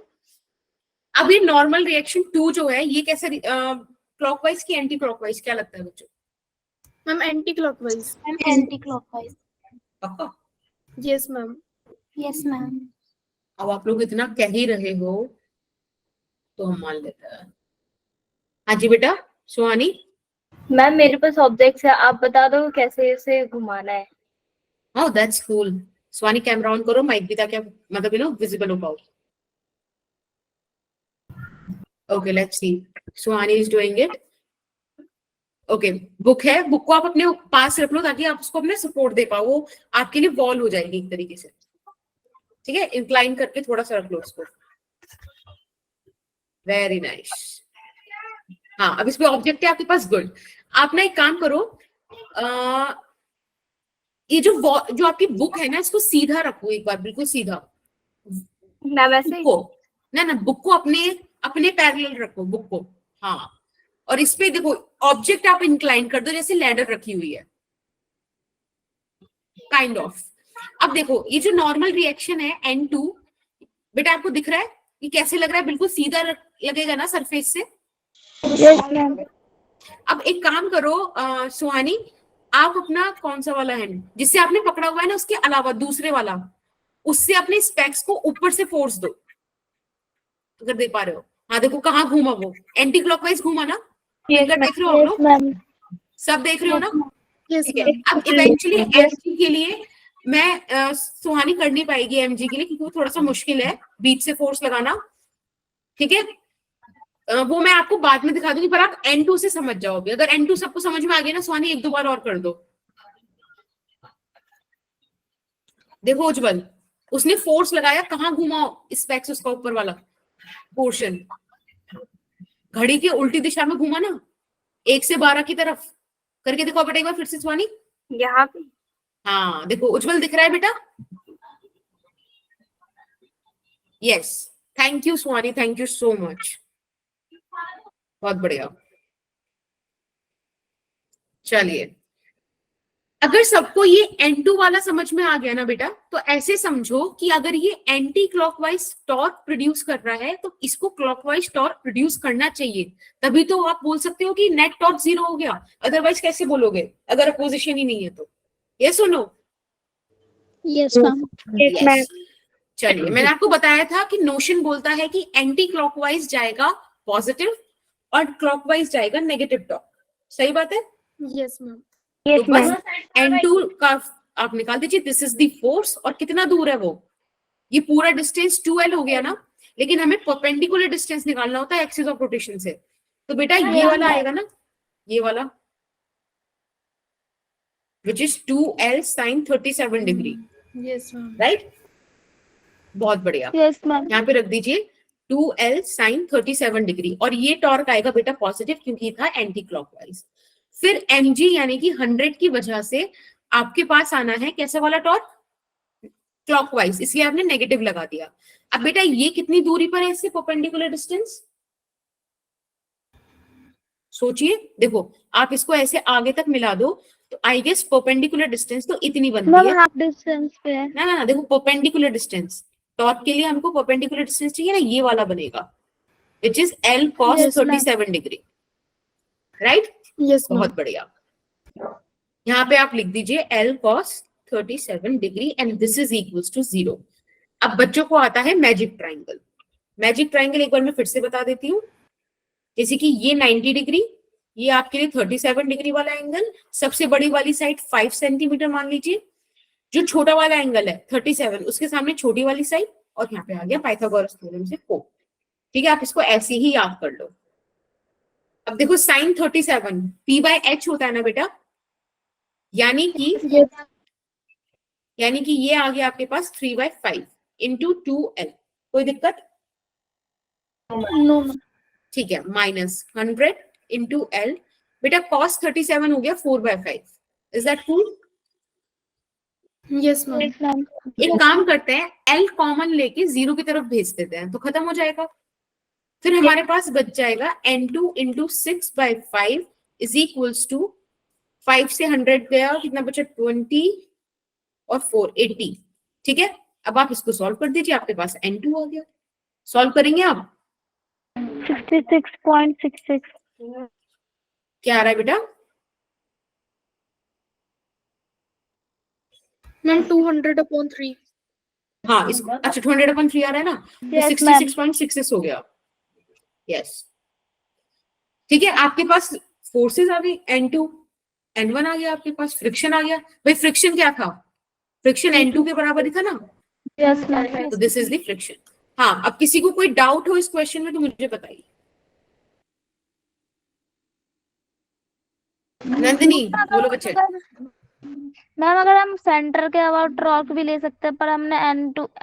अब ये नॉर्मल रिएक्शन 2 जो है, ये कैसे क्लॉकवाइज की एंटी क्लॉकवाइज, क्या लगता है बच्चों? Ma'am anti clockwise. Ma'am anti clockwise. पक्का? Yes ma'am. Yes ma'am. अब आप लोग इतना कह ही रहे हो तो हम मान लेते हैं। हाँ जी बेटा सुहानी। मैम मेरे पास ऑब्जेक्ट्स है, आप बता दो कैसे इसे घुमाना है। Oh, that's cool. Swani camera on करो, माइक भी, ताकि आप मतलब विजिबल हो पाओ। Okay, let's see. Suhani is doing it. Okay, book है, बुक को आप अपने पास रख लो ताकि आप उसको अपने सपोर्ट दे पाओ, वो आपके लिए वॉल हो जाएगी एक तरीके से, ठीक है? इंक्लाइन करके थोड़ा सा रख लो उसको। Very nice. हाँ, अब इस पे ऑब्जेक्ट है आपके पास, गुड। आप ना एक काम करो, ये जो आपकी बुक है ना, इसको सीधा रखो एक बार, बिल्कुल सीधा। मैम ऐसे ही? ना बुक को अपने पैरेलल रखो, बुक को। हाँ, और इस पे देखो ऑब्जेक्ट आप इंक्लाइन कर दो जैसे लैडर रखी हुई है, काइंड ऑफ। अब देखो ये जो नॉर्मल रिएक्शन है N2, बेटा आपको दिख रहा है ये कैसे लग रहा है? बिल्कुल सीधा लगेगा ना सरफेस से। Yes ma'am. अब एक काम करो सुहानी, आप अपना कौन सा वाला हैंड जिससे आपने पकड़ा हुआ है ना, उसके अलावा दूसरे वाला, उससे अपने स्पेक्स को ऊपर से फोर्स दो, अगर दे पा रहे हो। हाँ देखो कहाँ घूमा, वो एंटी क्लॉकवाइज घूमा ना? देख रहे हो आप लोग? मैम। सब देख रहे हो ना? Yes, ठीक है। ma'am. अब इवेंचुअली एमजी के लिए मैं सुहानी कर नहीं पाएगी एमजी के लिए, क्योंकि वो थोड़ा सा मुश्किल है बीच से फोर्स लगाना, ठीक है। वो मैं आपको बाद में दिखा दूंगी, पर आप N2 से समझ जाओगे। अगर N2 सबको समझ में आ गया ना सुहानी, एक दो बार और कर दो। देखो उज्जवल, उसने फोर्स लगाया, कहाँ घुमा स्पेक्स उसका ऊपर वाला पोर्शन, घड़ी के उल्टी दिशा में घुमा ना, 1 से 12 की तरफ। करके देखो बेटा एक बार फिर से सुहानी। यहाँ पे हाँ देखो उज्जवल दिख रहा है बेटा। Yes, thank you Suhani, thank you so much, बहुत बढ़िया। चलिए, अगर सबको ये N2 वाला समझ में आ गया ना बेटा, तो ऐसे समझो कि अगर ये एंटी क्लॉकवाइज टॉर्क प्रोड्यूस कर रहा है तो इसको क्लॉकवाइज टॉर्क प्रोड्यूस करना चाहिए, तभी तो आप बोल सकते हो कि नेट टॉर्क 0 हो गया। अदरवाइज कैसे बोलोगे अगर अपोजिशन ही नहीं है तो? ये सुनो। Yes ma'am. Yes. चलिए, मैंने आपको बताया था कि नोशन बोलता है कि एंटी क्लॉकवाइज जाएगा पॉजिटिव और क्लॉकवाइज जाएगा नेगेटिव टॉर्क। सही बात है? Yes, ma'am. तो बस N2 का आप निकाल दीजिए, दिस इज द फोर्स। और कितना दूर है वो? ये पूरा डिस्टेंस 2L हो गया ना, लेकिन हमें परपेंडिकुलर डिस्टेंस निकालना होता है एक्सिस ऑफ रोटेशन से। तो बेटा ये वाला आएगा ना, ये वाला, which is 2L sin 37 degree, Yes, ma'am. Right? बहुत बढ़िया, यस मैम. यहाँ पे रख दीजिए 2L sin 37 डिग्री। और ये टॉर्क आएगा बेटा पॉजिटिव, क्योंकि ये था एंटी क्लॉकवाइज। फिर mg यानी कि 100 की वजह से आपके पास आना है कैसा वाला टॉर्क? क्लॉकवाइज, इसलिए आपने नेगेटिव लगा दिया। अब बेटा ये कितनी दूरी पर है इससे परपेंडिकुलर डिस्टेंस? सोचिए, देखो आप इसको ऐसे आगे तक मिला दो तो आई गेस परपेंडिकुलर डिस्टेंस तो इतनी बनती मैम है हाफ डिस्टेंस पे है. ना। देखो परपेंडिकुलर डिस्टेंस, टॉर्क के लिए हमको परपेंडिकुलर डिस्टेंस चाहिए ना, ये वाला बनेगा, which is L cos Yes, ma'am. 37 degree, right? Yes, ma'am. बहुत बढ़िया। यहाँ पे आप लिख दीजिए L cos 37 degree and this is equals to 0। अब बच्चों को आता है मैजिक ट्राइंगल। मैजिक ट्राइंगल एक बार मैं फिर से बता देती हूँ। जैसे कि ये 90 डिग्री, ये आपके लिए 37 डिग्री वाला एंगल, सबसे बड़ी वाली साइड 5 सेंटीमीटर मान लीजिए, जो छोटा वाला एंगल है 37 उसके सामने छोटी वाली साइड, और यहाँ पे आ गया पाइथागोरस थ्योरम से 4। ठीक है, आप इसको ऐसे ही याद कर लो। अब देखो sin 37 P/h होता है ना बेटा, यानी कि ये आ गया आपके पास 3/5 इंटू 2L। कोई दिक्कत? नो. ठीक है, माइनस 100 इंटू L। बेटा cos 37 हो गया 4/5। Is that cool? Yes, ma'am. Yes ma'am. एक काम करते हैं, L कॉमन लेके 0 की तरफ भेज देते हैं तो खत्म हो जाएगा। फिर हमारे पास बच जाएगा N2 into 6/5 is equals to 5 से 100 गया, कितना बचा? 20 और 4 80। ठीक है, अब आप इसको सॉल्व कर दीजिए, आपके पास N2 आ गया। सॉल्व करेंगे आप? 66.66. क्या आ रहा है बेटा? Ma'am, 200/3. हाँ इसको, अच्छा 200/3 आ रहा है ना, तो Yes, ma'am. 66.66 हो गया। यस, ठीक है, आपके पास फोर्सेस आ गई, N2 N1 आ गया, आपके पास फ्रिक्शन आ गया। भाई फ्रिक्शन क्या था? फ्रिक्शन N2 के बराबर ही था ना, यस मैम. तो दिस इज द फ्रिक्शन। हाँ, अब किसी को कोई डाउट हो इस क्वेश्चन में तो मुझे बताइए। नंदिनी बोलो बच्चे। मैम अगर हम सेंटर के अबाउट टॉर्क भी ले सकते हैं, पर हमने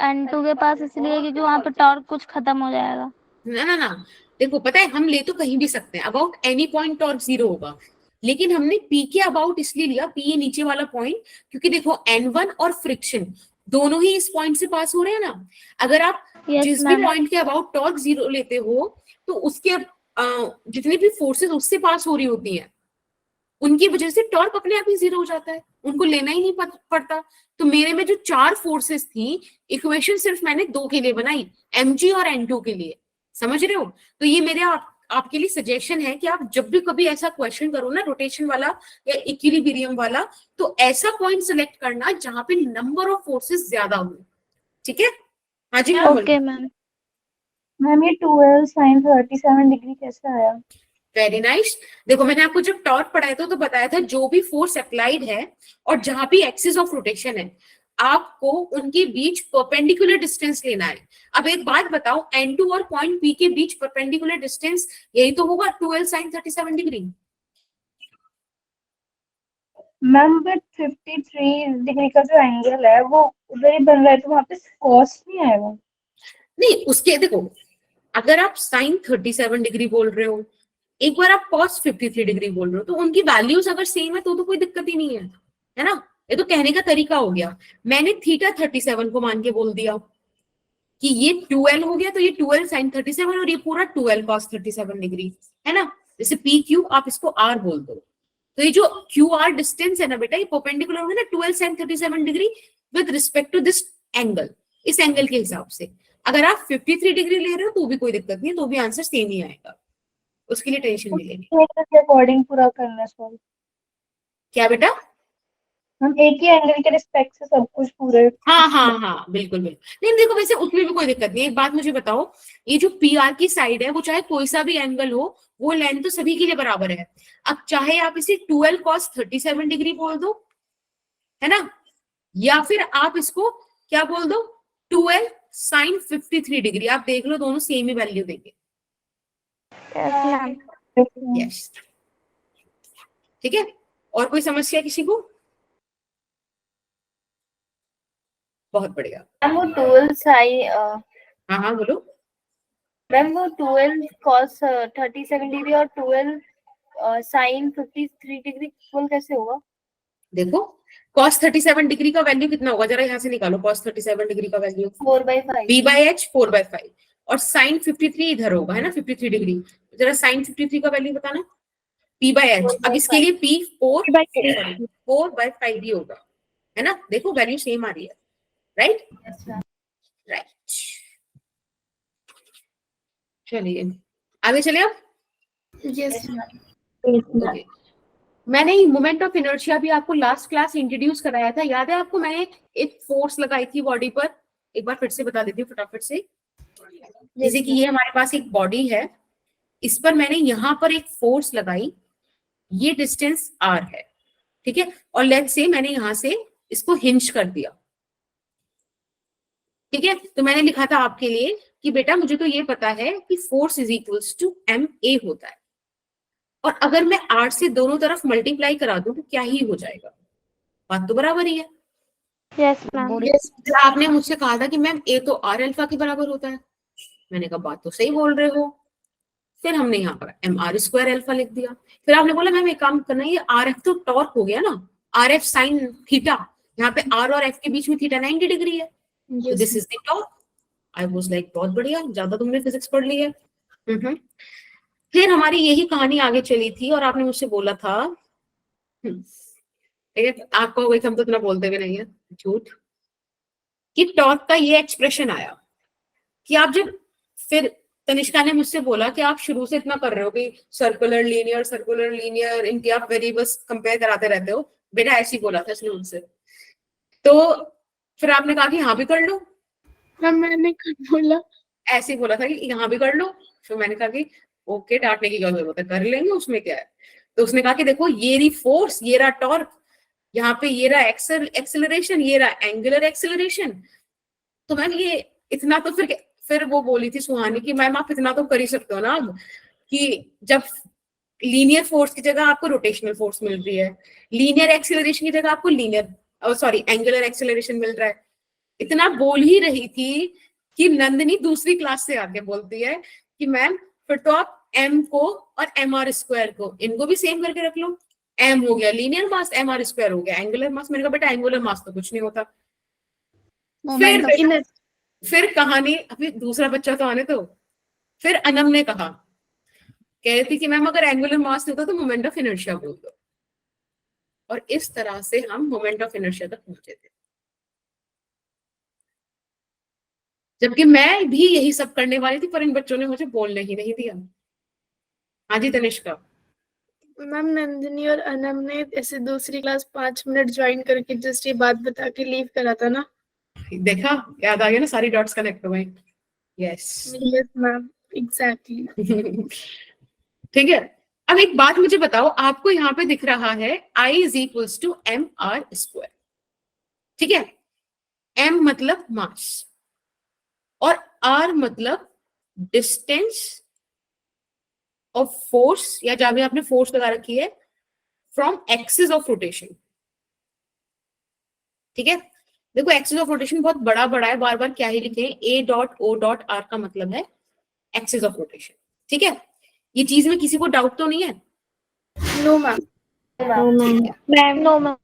N2 के पास इसलिए क्योंकि वहाँ पे टॉर्क कुछ खत्म हो जाएगा। ना, देखो पता है हम ले तो कहीं भी सकते हैं, अबाउट एनी पॉइंट टॉर्क 0 होगा, लेकिन हमने P के अबाउट इसलिए लिया, P ये नीचे वाला पॉइंट, क्योंकि देखो N1 और फ्रिक्शन दोनों ही इस पॉइंट से पास हो रहे हैं ना। अगर आप जिस भी पॉइंट के अबाउट टॉर्क 0 लेते हो तो उसके जितनी भी फोर्सेस उससे पास हो रही होती हैं, उनकी वजह से टॉर्क अपने आप ही 0 हो जाता है, उनको लेना ही नहीं पड़ता। तो मेरे में जो 4 फोर्सेस थी, इक्वेशन सिर्फ मैंने 2 के लिए बनाई, mg और N2 के लिए। समझ रहे हो? तो ये मेरे आपके लिए सजेशन है कि आप जब भी कभी ऐसा क्वेश्चन करो ना, रोटेशन वाला या इक्विलिब्रियम वाला, तो ऐसा पॉइंट सिलेक्ट करना जहां पे नंबर ऑफ फोर्सेस ज्यादा हो। ठीक है? हाँ जी, ओके मैम. मैम ये 2L sin 37 डिग्री कैसे आया? Very nice. देखो मैंने आपको जब टॉर्क पढ़ाया था तो बताया था जो भी फोर्स अप्लाइड है और जहां भी एक्सिस ऑफ रोटेशन है आपको उनके बीच परपेंडिकुलर डिस्टेंस लेना है। अब एक बात बताओ, N2 और पॉइंट P के बीच परपेंडिकुलर डिस्टेंस यही तो होगा 12 sin 37 degree. Ma'am but 53 degree का जो एंगल है वो उधर ही बन रहा है, तो वहां पे कॉस नहीं आएगा? नहीं, उसके देखो अगर आप sin 37 डिग्री बोल रहे हो, एक बार आप cos 53 डिग्री बोल रहे हो, तो उनकी वैल्यूज अगर सेम है तो कोई दिक्कत ही नहीं है ना। ये तो कहने का तरीका हो गया। मैंने थीटा 37 को मान के बोल दिया कि ये 2l हो गया, तो ये 2l sin 37 और ये पूरा 2l cos 37 डिग्री है ना। जैसे पी क्यू आप इसको r बोल दो, तो ये जो क्यू आर डिस्टेंस है ना बेटा, ये परपेंडिकुलर होगा ना 12 sin 37 degree with respect to this angle, इस एंगल के हिसाब से। अगर आप 53 डिग्री ले रहे हो तो भी कोई दिक्कत नहीं है, तो भी आंसर सेम ही आएगा, उसके लिए टेंशन नहीं लेनी। के अकॉर्डिंग पूरा करना है सॉल्व। क्या बेटा? हम एक ही एंगल के रिस्पेक्ट से सब कुछ पूरे। हाँ बिल्कुल बिल्कुल। नहीं देखो वैसे उसमें भी कोई दिक्कत नहीं है। एक बात मुझे बताओ, ये जो पी आर की साइड है वो चाहे कोई सा भी एंगल हो, वो लेंथ तो सभी के लिए बराबर है। अब चाहे आप इसे 12 cos 37 डिग्री बोल दो, है ना, या फिर आप इसको क्या बोल दो 12 sin 53 डिग्री, आप देख लो दोनों सेम ही वैल्यू देंगे। यस ठीक है। और कोई समस्या किसी को? बहुत बढ़िया। मैम वो 12 साइन हाँ बोलो। मैम वो 12 cos 37 डिग्री और 12 साइन 53 डिग्री इक्वल कैसे होगा? देखो cos 37 डिग्री का वैल्यू कितना होगा, जरा यहाँ से निकालो। cos 37 डिग्री का वैल्यू 4/5 b/h 4/5 और sin 53 इधर होगा, है ना 53 डिग्री। जरा sin 53 का वैल्यू बताना। p/h, अब इसके लिए p 4/5 ही होगा, है ना। देखो वैल्यू सेम आ रही है, राइट। चलिए आगे चले अब। यस ओके, मैंने मोमेंट ऑफ इनर्शिया भी आपको लास्ट क्लास इंट्रोड्यूस कराया था, याद है आपको? मैंने एक फोर्स लगाई थी बॉडी पर, एक बार फिर से बता देती हूँ फटाफट से। जैसे कि ये हमारे पास एक बॉडी है, इस पर मैंने यहाँ पर एक फोर्स लगाई, ये डिस्टेंस r है, ठीक है। और लेट्स से मैंने यहाँ से इसको हिंज कर दिया, ठीक है। तो मैंने लिखा था आपके लिए कि बेटा मुझे तो ये पता है कि force is equals to ma होता है, और अगर मैं r से दोनों तरफ मल्टीप्लाई करा दूं तो क्या ही हो जाएगा, बात तो बराबर ही है। Yes ma'am. आपने मुझसे कहा था कि मैम a तो r अल्फा के बराबर होता है, मैंने कहा बात तो सही बोल रहे हो। फिर हमने यहाँ पर mr² अल्फा लिख दिया। फिर आपने बोला मैम एक काम करना, ये rf तो टॉर्क हो गया ना, rf साइन थीटा, यहाँ पे r और f के बीच में थीटा 90 डिग्री है, तो this is the torque. I was like बहुत बढ़िया, ज्यादा तुमने फिजिक्स पढ़ ली है। फिर हमारी यही कहानी आगे चली थी और आपने मुझसे बोला था, आपको वही, हम तो इतना बोलते भी नहीं है, झूठ, कि टॉर्क का ये एक्सप्रेशन आया कि आप जब, फिर तनिष्का ने मुझसे बोला कि आप शुरू से इतना कर रहे हो कि सर्कुलर लीनियर इनके आप वेरिएबल्स कंपेयर कराते रहते हो, बेटा ऐसे ही बोला था इसने मुझसे। तो फिर आपने कहा कि यहाँ भी कर लो, मैंने कब बोला? ऐसे ही बोला था कि यहाँ भी कर लो। फिर मैंने कहा कि ओके, डांटने की क्या जरूरत है, कर लेंगे, उसमें क्या है। तो उसने कहा कि देखो ये रही फोर्स, ये रहा टॉर्क, यहाँ पे ये रहा एक्सेलरेशन, ये रहा एंगुलर एक्सेलरेशन। तो मैम ये इतना तो फिर वो बोली थी सुहानी कि मैम आप इतना तो कर ही सकते हो ना अब, कि जब लीनियर फोर्स की जगह आपको रोटेशनल फोर्स मिल रही है, लीनियर एक्सेलरेशन की जगह आपको एंगुलर एक्सेलरेशन मिल रहा है। इतना बोल ही रही थी कि नंदिनी दूसरी क्लास से आके बोलती है कि मैम फिर तो आप m को और mr² को इनको भी सेम करके रख लो। m हो गया लीनियर मास, mr² हो गया एंगुलर मास। मैंने कहा बेटा एंगुलर मास तो कुछ नहीं होता। फिर कहानी, अभी दूसरा बच्चा तो आने दो। फिर अनम ने कहा, कह रही थी कि मैम अगर एंगुलर मास होता तो मोमेंट ऑफ इनर्शिया बोल दो, और इस तरह से हम मोमेंट ऑफ इनर्शिया तक पहुंचे थे, जबकि मैं भी यही सब करने वाली थी, पर इन बच्चों ने मुझे बोलने ही नहीं दिया। हाँ जी तनिष्का। मैम नंदिनी और अनम ने ऐसे दूसरी क्लास 5 मिनट ज्वाइन करके जस्ट ये बात बता के लीव करा था ना। देखा, याद आ गया ना, सारी डॉट्स कनेक्ट हो गई। Yes yes ma'am, exactly. ठीक है, अब एक बात मुझे बताओ, आपको यहाँ पे दिख रहा है I is equals to mr², ठीक है? m मतलब मास और r मतलब डिस्टेंस ऑफ फोर्स, या जहां भी आपने फोर्स लगा रखी है, फ्रॉम एक्सिस ऑफ रोटेशन, ठीक है? देखो एक्सिस ऑफ रोटेशन बहुत बड़ा बड़ा है, बार बार क्या ही लिखे, a dot o dot r का मतलब है एक्सिस ऑफ रोटेशन, ठीक है? ये चीज में किसी को डाउट तो नहीं है? No ma'am. No ma'am.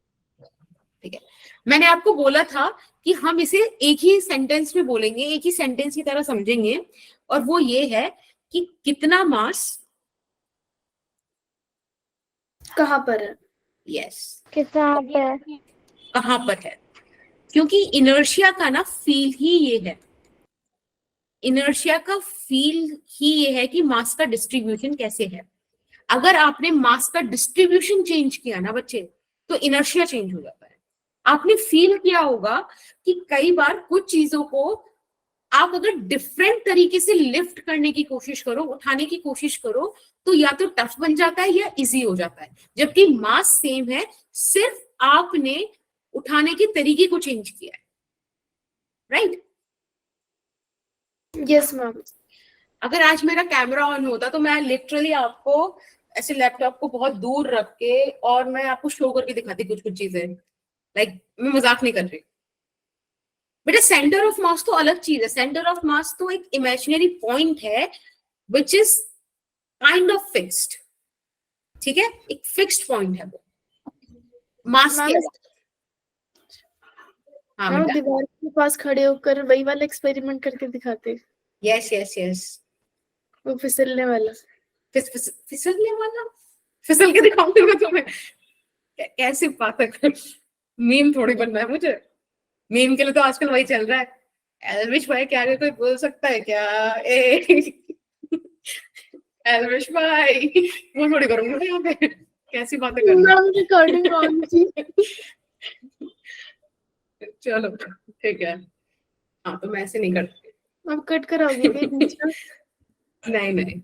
ठीक है, मैंने आपको बोला था कि हम इसे एक ही सेंटेंस में बोलेंगे, एक ही सेंटेंस की तरह समझेंगे, और वो ये है कि कितना मास कहाँ पर है? यस कितना पे? कहां पर है, क्योंकि इनर्शिया का ना फील ही ये है, इनर्शिया का फील ही ये है कि मास का डिस्ट्रीब्यूशन कैसे है। अगर आपने मास का डिस्ट्रीब्यूशन चेंज किया ना बच्चे, तो इनर्शिया चेंज हो जाता है। आपने फील किया होगा कि कई बार कुछ चीजों को आप अगर डिफरेंट तरीके से लिफ्ट करने की कोशिश करो, उठाने की कोशिश करो, तो या तो टफ बन जाता है या इजी हो जाता है, जबकि मास सेम है, सिर्फ आपने उठाने के तरीके को चेंज किया है, राइट? Yes ma'am. अगर आज मेरा कैमरा ऑन होता तो मैं लिटरली आपको ऐसे लैपटॉप को बहुत दूर रख के और मैं आपको शो करके दिखाती कुछ कुछ चीजें, लाइक मैं मजाक नहीं कर रही। बेटा सेंटर ऑफ मास तो अलग चीज है, सेंटर ऑफ मास तो एक इमेजिनरी पॉइंट है which is kind of fixed, ठीक है? एक फिक्स्ड पॉइंट है वो मास के। हाँ मैम बेटा, दीवार के पास खड़े होकर वही वाला एक्सपेरिमेंट करके दिखाते, यस यस यस, वो फिसलने वाला। फिसलने वाला, फिसल के दिखाऊंगी मैं तुम्हें, कैसी बात है, मीम थोड़ी बनना है मुझे, मीम के लिए तो आजकल वही चल रहा है। एल्विश भाई क्या कोई बोल सकता है क्या? एल्विश भाई, वो थोड़ी करूंगी मैं यहाँ पे, कैसी बातें कर रही मैम रिकॉर्डिंग ऑन थी। हो? चलो ठीक है, हाँ तो मैं ऐसे नहीं करती, अब कट कराओगे क्या बीच में? नहीं नहीं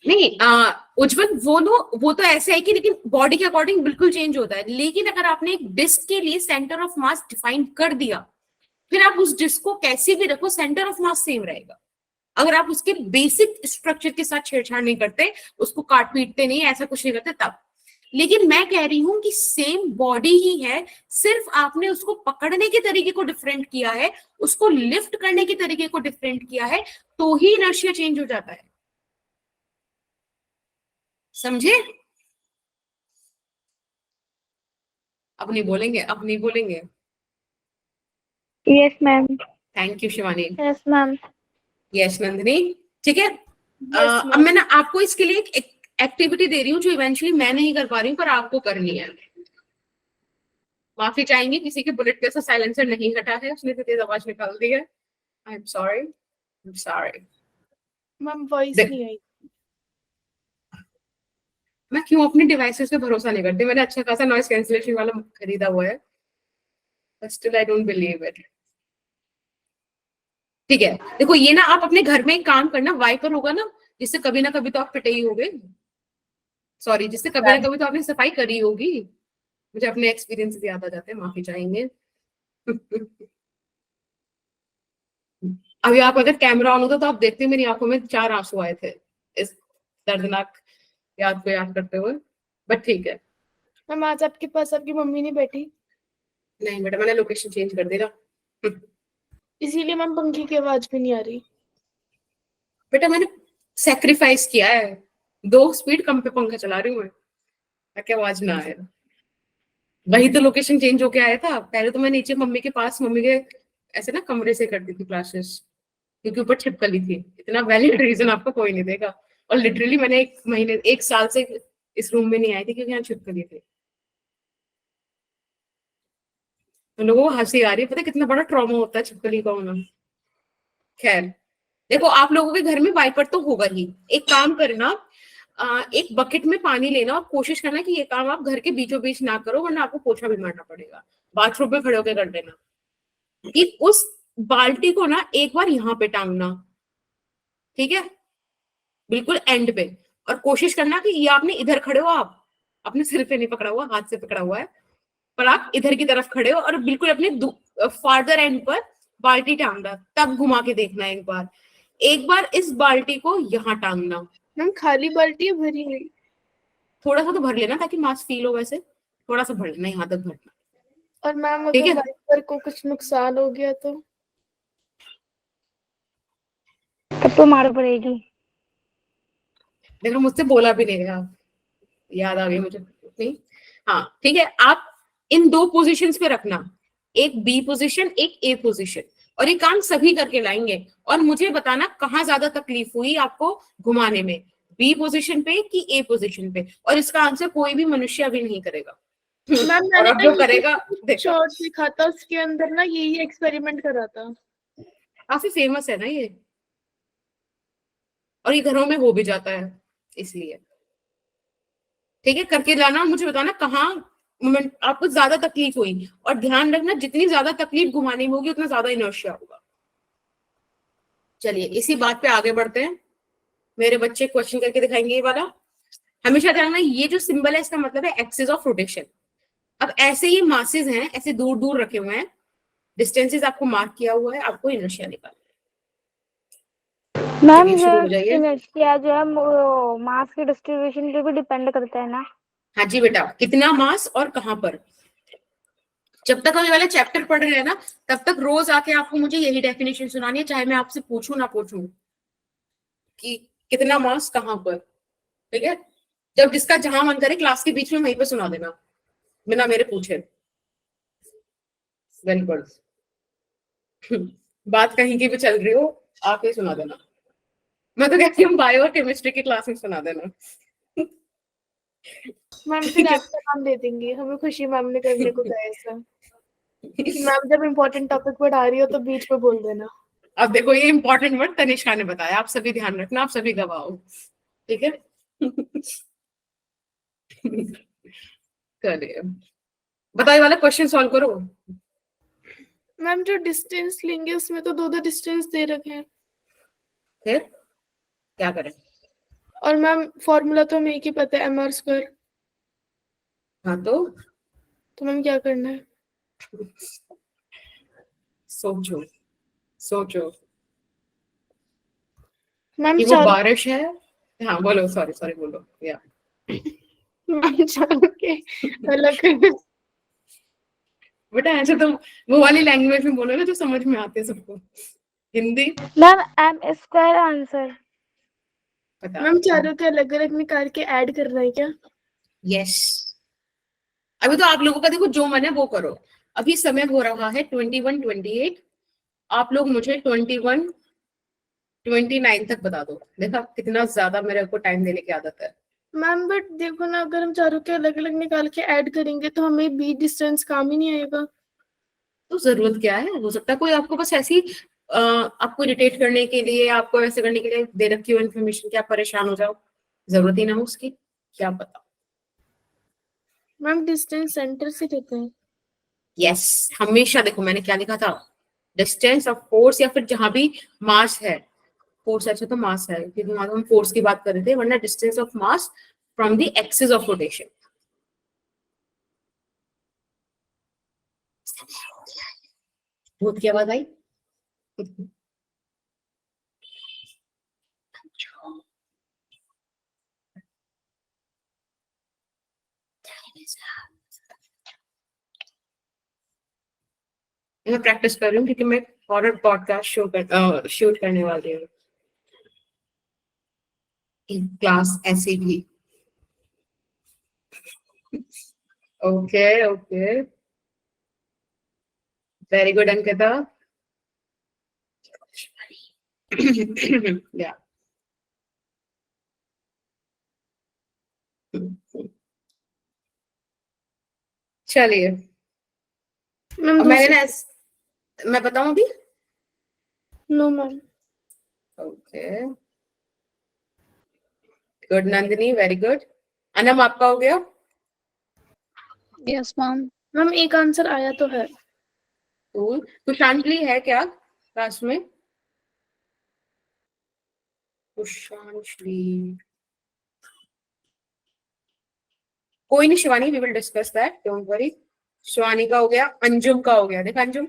नहीं, उज्जवल वो तो ऐसे है कि लेकिन बॉडी के अकॉर्डिंग बिल्कुल चेंज होता है, लेकिन अगर आपने एक डिस्क के लिए सेंटर ऑफ मास डिफाइन कर दिया, फिर आप उस डिस्क को कैसे भी रखो, सेंटर ऑफ मास सेम रहेगा। अगर आप उसके बेसिक स्ट्रक्चर के साथ छेड़छाड़ नहीं करते, उसको काट पीटते नहीं, ऐसा कुछ नहीं करते तब। लेकिन मैं कह रही हूं कि सेम बॉडी ही है, सिर्फ आपने उसको पकड़ने के तरीके को डिफरेंट किया है, उसको लिफ्ट करने के तरीके को डिफरेंट किया है, तो ही इनर्शिया चेंज हो जाता है, समझे? अब नहीं बोलेंगे, अब नहीं बोलेंगे। Yes ma'am. Thank you Shivani. Yes ma'am. Yes Nandini, ठीक है। अब मैं ना आपको इसके लिए एक एक्टिविटी दे रही हूँ जो इवेंचुअली मैं नहीं कर पा रही हूँ, पर आपको करनी है। माफी चाहेंगे, किसी के बुलेट पे ऐसा साइलेंसर नहीं हटा है, उसने तो तेज आवाज निकाल दी है। I am sorry, I am sorry. Ma'am voice देख- नहीं आई। मैं क्यों अपने डिवाइसेस पे भरोसा नहीं करती, मैंने अच्छा खासा नॉइस कैंसिलेशन वाला खरीदा हुआ है, but still I don't believe it। ठीक है, देखो ये ना आप अपने घर में एक काम करना, वाइपर होगा ना, जिससे कभी ना कभी तो आप पिटे ही होगे, सॉरी जिससे कभी ना कभी तो आपने सफाई करी होगी, मुझे अपने एक्सपीरियंस याद आ जाते हैं, माफी चाहेंगे। अभी आप अगर कैमरा ऑन होता तो आप देखते मेरी आंखों में 4 आंसू आए थे इस दर्दनाक याद को याद करते हुए, बट ठीक है। मैम आज आपके पास आपकी मम्मी नहीं बैठी, नहीं बेटा, मैंने लोकेशन चेंज कर दी ना। इसीलिए मैम पंखे की आवाज भी नहीं आ रही। बेटा मैंने सेक्रीफाइस किया है, 2 स्पीड कम पे पंखा चला रही हूँ मैं, ताकि आवाज ना आए। वही तो लोकेशन चेंज होके आया था, पहले तो मैं नीचे मम्मी के पास, मम्मी के ऐसे ना कमरे से करती थी क्लासेस, क्योंकि ऊपर छिपकली थी। इतना वैलिड रीजन आपको कोई नहीं देगा, और लिटरली मैंने 1 साल से इस रूम में नहीं आई थी क्योंकि यहाँ छिपकली थी। तो लोगों को हंसी आ रही है, पता है कितना बड़ा ट्रॉमा होता है छिपकली का होना। खैर देखो, आप लोगों के घर में वाइपर तो होगा ही, एक काम करना, एक बकेट में पानी लेना और कोशिश करना कि ये काम आप घर के बीचों बीच ना करो, वरना आपको पोछा भी मारना पड़ेगा, बाथरूम में खड़े होकर कर देना। कि उस बाल्टी को ना एक बार यहाँ पे टांगना, ठीक है, बिल्कुल एंड पे, और कोशिश करना कि ये आपने इधर खड़े हो, आप अपने सिर पे नहीं पकड़ा हुआ, हाथ से पकड़ा हुआ है, पर आप इधर की तरफ खड़े हो और बिल्कुल अपने फार्दर एंड पर बाल्टी टांगना, तब घुमा के देखना एक बार इस बाल्टी को यहाँ टांगना। मैम खाली बाल्टी है भरी हुई? थोड़ा सा तो भर लेना ताकि मास फील हो, वैसे थोड़ा सा भर लेना, यहाँ तक भरना। और मैम ठीक अगर है। वाइपर को कुछ नुकसान हो गया तो? तब तो मार पड़ेगी। देखो मुझसे बोला भी नहीं गया, याद आ गई मुझे। नहीं, हाँ ठीक है, आप इन दो पोजीशंस पे रखना, एक बी पोजीशन एक ए पोजीशन, और ये काम सभी करके लाएंगे और मुझे बताना कहाँ ज्यादा तकलीफ हुई आपको घुमाने में, बी पोजीशन पे कि ए पोजीशन पे, और इसका आंसर कोई भी मनुष्य अभी नहीं करेगा। मैम और मैंने अब जो करेगा देखो, शॉर्ट लिखा था, उसके अंदर ना यही एक्सपेरिमेंट करा था। काफी फेमस है ना ये, और ये घरों में हो भी जाता है, इसलिए ठीक है करके लाना और मुझे बताना कहाँ आपको ज्यादा तकलीफ हुई, और ध्यान रखना जितनी ज्यादा तकलीफ घुमाने में होगी उतना ज्यादा इनर्शिया होगा। चलिए इसी बात पे आगे बढ़ते हैं, मेरे बच्चे क्वेश्चन करके दिखाएंगे ये वाला। हमेशा ध्यान रखना ये जो सिंबल है इसका मतलब है एक्सिस ऑफ रोटेशन। अब ऐसे ही मासेस हैं, ऐसे दूर दूर रखे हुए हैं, डिस्टेंसेस आपको मार्क किया हुआ है, आपको इनर्शिया निकालना। मैम चलिए जो शुरू हो जाइए। इनर्शिया जो है मास की डिस्ट्रीब्यूशन पे भी डिपेंड करता है ना? हाँ जी बेटा, कितना मास और कहाँ पर। जब तक हम ये वाला चैप्टर पढ़ रहे हैं ना, तब तक रोज आके आपको मुझे यही डेफिनेशन सुनानी है, चाहे मैं आपसे पूछूं ना पूछूं कि कितना मास कहाँ पर। ठीक है, जब जिसका जहां मन करे क्लास के बीच में वहीं पे सुना देना बिना मेरे पूछे। Very good. बात कहीं की भी चल रही हो आके सुना देना, मैं तो कहती हूँ बायो और केमिस्ट्री की क्लास में सुना देना। मैम फिर ठीक है। आपका नाम दे देंगे, हमें खुशी मैम ने करने को कहा ऐसा कि मैम जब इम्पोर्टेंट टॉपिक पढ़ा रही हो तो बीच में बोल देना। अब देखो ये इंपॉर्टेंट वर्ड तनिष्का ने बताया, आप सभी ध्यान रखना, आप सभी गवाह, ठीक है। चलिए बताइए वाला क्वेश्चन सॉल्व करो। मैम जो डिस्टेंस लेंगे उसमें तो दो डिस्टेंस दे रखे हैं, फिर क्या करें। और मैम फॉर्मूला तो हमें एक ही पता है, mr²। हाँ तो मैम क्या करना है? सोचो सोचो मैम कि वो बारिश है। हाँ बोलो, सॉरी सॉरी बोलो या मैम चारों के अलग करना। बेटा ऐसे तो वो वाली लैंग्वेज में बोलो ना जो समझ में आते सबको, हिंदी मैम m² आंसर। पता। मैम चारों के अलग अलग निकाल के ऐड करना है क्या? यस, अभी तो आप लोगों का देखो जो मन है वो करो। अभी समय हो रहा है 21:28, आप लोग मुझे 21:29 तक बता दो। देखा कितना ज्यादा मेरे को टाइम देने की आदत है। मैम बट देखो ना, अगर हम चारों के अलग अलग निकाल के ऐड करेंगे तो हमें बीच डिस्टेंस काम ही नहीं आएगा। तो जरूरत क्या है, हो सकता है कोई आपको बस ऐसी आपको इरिटेट करने के लिए, आपको ऐसे करने के लिए दे रखी हो इन्फॉर्मेशन कि आप परेशान हो जाओ, जरूरत ही ना हो उसकी, क्या पता। मैम डिस्टेंस सेंटर से लेते हैं। यस, हमेशा देखो मैंने क्या लिखा था, डिस्टेंस ऑफ फोर्स, या फिर जहां भी मास है, फोर्स अच्छा तो मास है क्योंकि वहां तो हम फोर्स की बात कर रहे थे, वरना distance of mass from the axis of rotation. भूत की आवाज आई। मैं प्रैक्टिस कर रही हूँ क्योंकि मैं हॉरर पॉडकास्ट शूट करने वाली हूँ क्लास ऐसे भी। Okay okay, very good Ankita. या चलिए, मैम अब मैंने दूसरा। ना, मैं बताऊं अभी। No ma'am. Okay good Nandini, very good. Anam आपका हो गया। Yes ma'am. मैम एक आंसर आया तो है। कुशांजलि है क्या क्लास में? कुशांजलि कोई नहीं Shivani, we will discuss that, don't worry. Shivani का हो गया, अंजुम का हो गया। देखा अंजुम,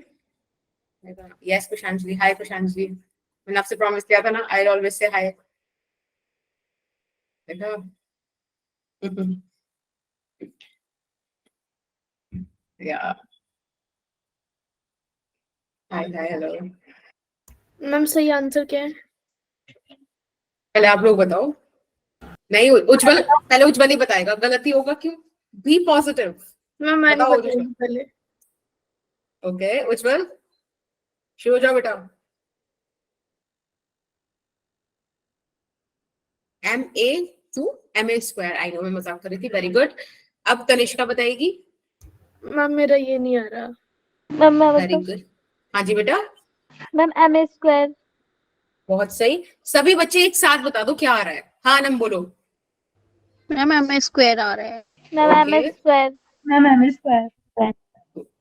यस कुशांजलि, हाय कुशांजलि, मैंने आपसे प्रॉमिस किया था ना, आई ऑलवेज से हाय। देखा या हाय हाय हेलो। मैम सही आंसर क्या है? पहले आप लोग बताओ। नहीं उज्जवल, पहले उज्जवल ही बताएगा, गलती होगा क्यों? B positive. मैम मैंने बताओ बताया उज्जवल। पहले। ओके उज्जवल, शुरू हो जाओ बेटा। MA2 MA², आई नो, मैं मजाक कर रही थी, वेरी गुड। अब तनिष्का बताएगी। मैम मेरा ये नहीं आ रहा। मैम मैं वेरी बताऊँ? गुड, हाँ जी बेटा, मैम MA²। बहुत सही। सभी बच्चे एक साथ बता दो क्या आ रहा है। हाँ नम बोलो। मैम MA² आ रहा है। Ma'am Okay. MA²। Ma'am MA²।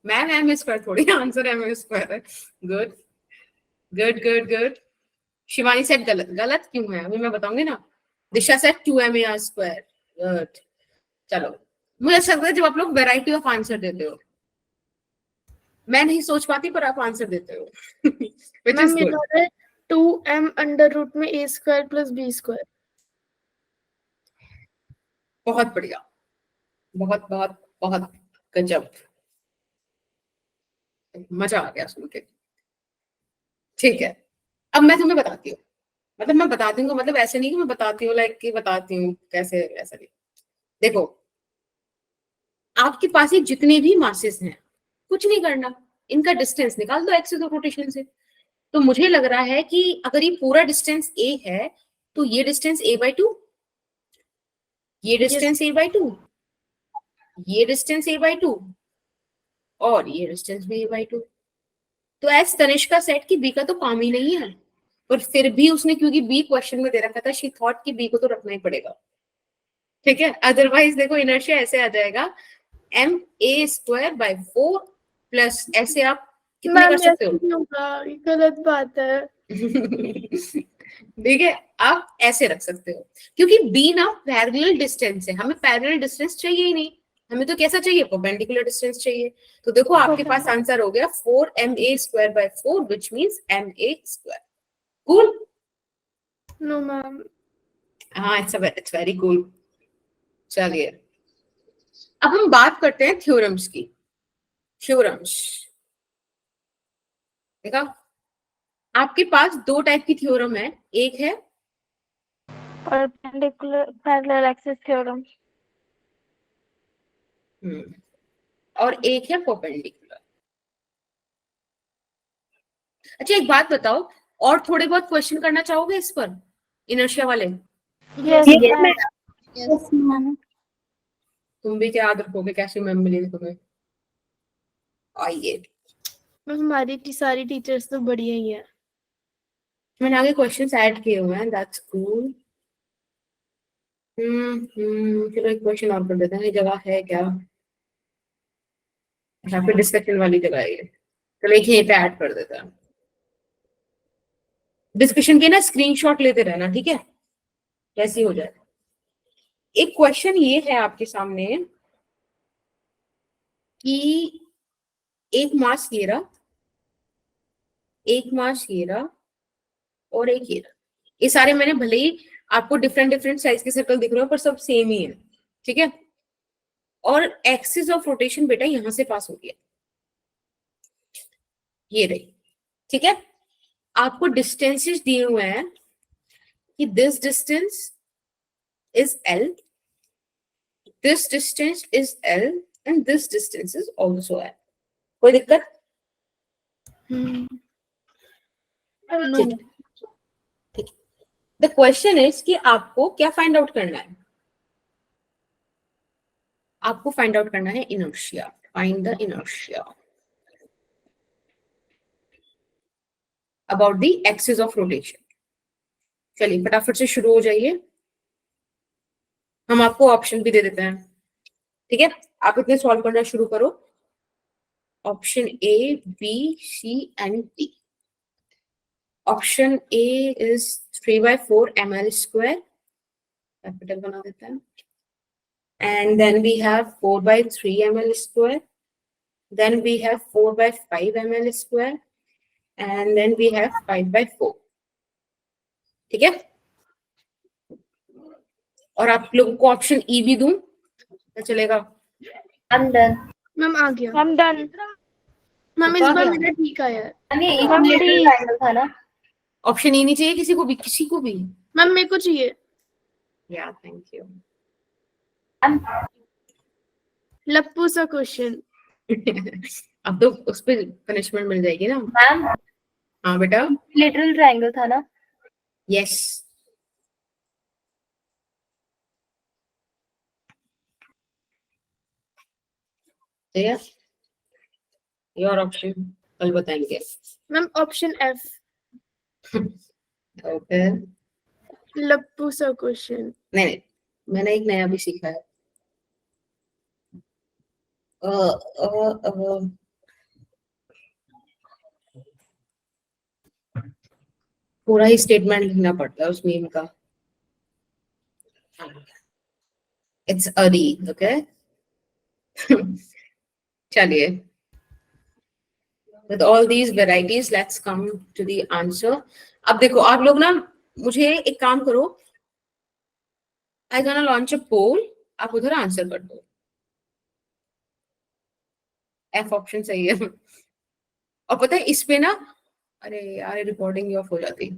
Ma'am MA² थोड़ी, आंसर MA² है। Good good good good. Shivani set गलत, गलत क्यों है अभी मैं बताऊंगी ना। दिशा सेट 2MAR²। गुड, चलो। मुझे ऐसा लगता है जब आप लोग वेराइटी ऑफ आंसर देते हो, मैं नहीं सोच पाती पर आप आंसर देते हो विच मैम इज मेरा गुड। आ रहा है 2m अंडर रूट में a² प्लस b²। बहुत बढ़िया, बहुत बहुत बहुत गजब, मजा आ गया सुन के। ठीक है, अब मैं तुम्हें बताती हूँ, मतलब मैं बताती हूँ मतलब ऐसे नहीं कि मैं बताती हूँ लाइक कि बताती हूँ कैसे, ऐसा नहीं। देखो, आपके पास ये जितने भी मासेस हैं, कुछ नहीं करना, इनका डिस्टेंस निकाल दो एक्सिस ऑफ रोटेशन से। तो मुझे लग रहा है कि अगर ये पूरा डिस्टेंस a है, तो ये डिस्टेंस a/2, ये डिस्टेंस a/2, ये डिस्टेंस a/2 और ये डिस्टेंस भी a/2। तो एज तनिष्का सेट की b का तो काम ही नहीं है, पर फिर भी उसने क्योंकि b क्वेश्चन में दे रखा था, शी थॉट कि b को तो रखना ही पड़ेगा। ठीक है, अदरवाइज देखो इनर्शिया ऐसे आ जाएगा, MA²/4 प्लस, ऐसे आप कितने मैम कर सकते ऐसे हो? नहीं होगा, ये गलत बात है। ठीक है, आप ऐसे रख सकते हो, क्योंकि बी ना पैरेलल डिस्टेंस है, हमें पैरेलल डिस्टेंस चाहिए ही नहीं, हमें तो कैसा चाहिए, परपेंडिकुलर डिस्टेंस चाहिए। तो देखो आपके पास आंसर हो गया 4MA²/4 which means MA²। Cool? No ma'am. हाँ, इट्स वेरी कूल। चलिए, अब हम बात करते हैं थ्योरम्स की। थ्योरम्स, देखा, आपके पास दो टाइप की थ्योरम है, एक है परपेंडिकुलर पैरेलल एक्सिस थ्योरम। और एक है परपेंडिकुलर। अच्छा एक बात बताओ, और थोड़े बहुत क्वेश्चन करना चाहोगे इस पर, इनर्शिया वाले? Yes ma'am. Yes ma'am. तुम भी क्या याद रखोगे, कैसी मैम मिली तुम्हें? आइए, मैम हमारी सारी टीचर्स तो बढ़िया ही है। मैंने आगे क्वेश्चंस ऐड किए हुए हैं, दैट्स कूल। चलो एक क्वेश्चन और कर देते हैं, ये जगह है क्या? अच्छा, फिर डिस्कशन वाली जगह है ये, चलो एक यहीं पे ऐड कर देते हैं। डिस्कशन के ना स्क्रीनशॉट लेते रहना, ठीक है, जैसे हो जाए। एक क्वेश्चन ये है आपके सामने कि एक मास ये रहा, एक मास ये रहा और एक ये रहा। ये सारे मैंने भले ही आपको डिफरेंट डिफरेंट साइज के सर्कल दिख रहे हो, पर सब सेम ही है, ठीक है। और एक्सिस ऑफ रोटेशन बेटा यहां से पास हो गया, ये रही, ठीक है। आपको डिस्टेंसेस दिए हुए हैं कि this distance is L, this distance is L and this distance is also L। कोई दिक्कत? ठीक है। द क्वेश्चन इज कि आपको क्या फाइंड आउट करना है? आपको फाइंड आउट करना है inertia, find the inertia about the axis of rotation. चलिए फटाफट से शुरू हो जाइए, हम आपको ऑप्शन भी दे देते हैं, ठीक है। आप इतने सॉल्व करना शुरू करो, option A, B, C and D। Option A is 3/4 ml², capital बना देते हैं, and then we have 4 by 3 ml square, then we have 4 by 5 ml square, and then we have 5 by 4. ठीक है? और आप लोगों को ऑप्शन ई भी दूं तो चलेगा? I'm done. मैम आ गया। I'm done. मैम इस आ बार गया? मेरा ठीक आया है। मैम ये मैम, इक्विलेटरल please. ट्रायंगल था ना? ऑप्शन ई नहीं चाहिए किसी को भी? किसी को भी? मैम मेरे को चाहिए। या थैंक यू। लप्पू सा क्वेश्चन। अब तो उस पे पनिशमेंट मिल जाएगी ना? मैम हाँ बेटा। इक्विलेटरल ट्रायंगल था ना? यस। योर ऑप्शन कल बताएंगे। Ma'am option F, okay. लप्पू सा क्वेश्चन। नहीं, मैंने एक नया भी सीखा है। पूरा ही स्टेटमेंट लिखना पड़ता है उस मीम का। इट्स अरी, ओके। चलिए, with all these varieties let's come to the answer. अब देखो आप लोग ना, मुझे एक काम करो, I gonna launch a poll, आप उधर आंसर कर दो। F ऑप्शन सही है। और पता है इस पे ना, अरे यार रिकॉर्डिंग ऑफ हो जाती,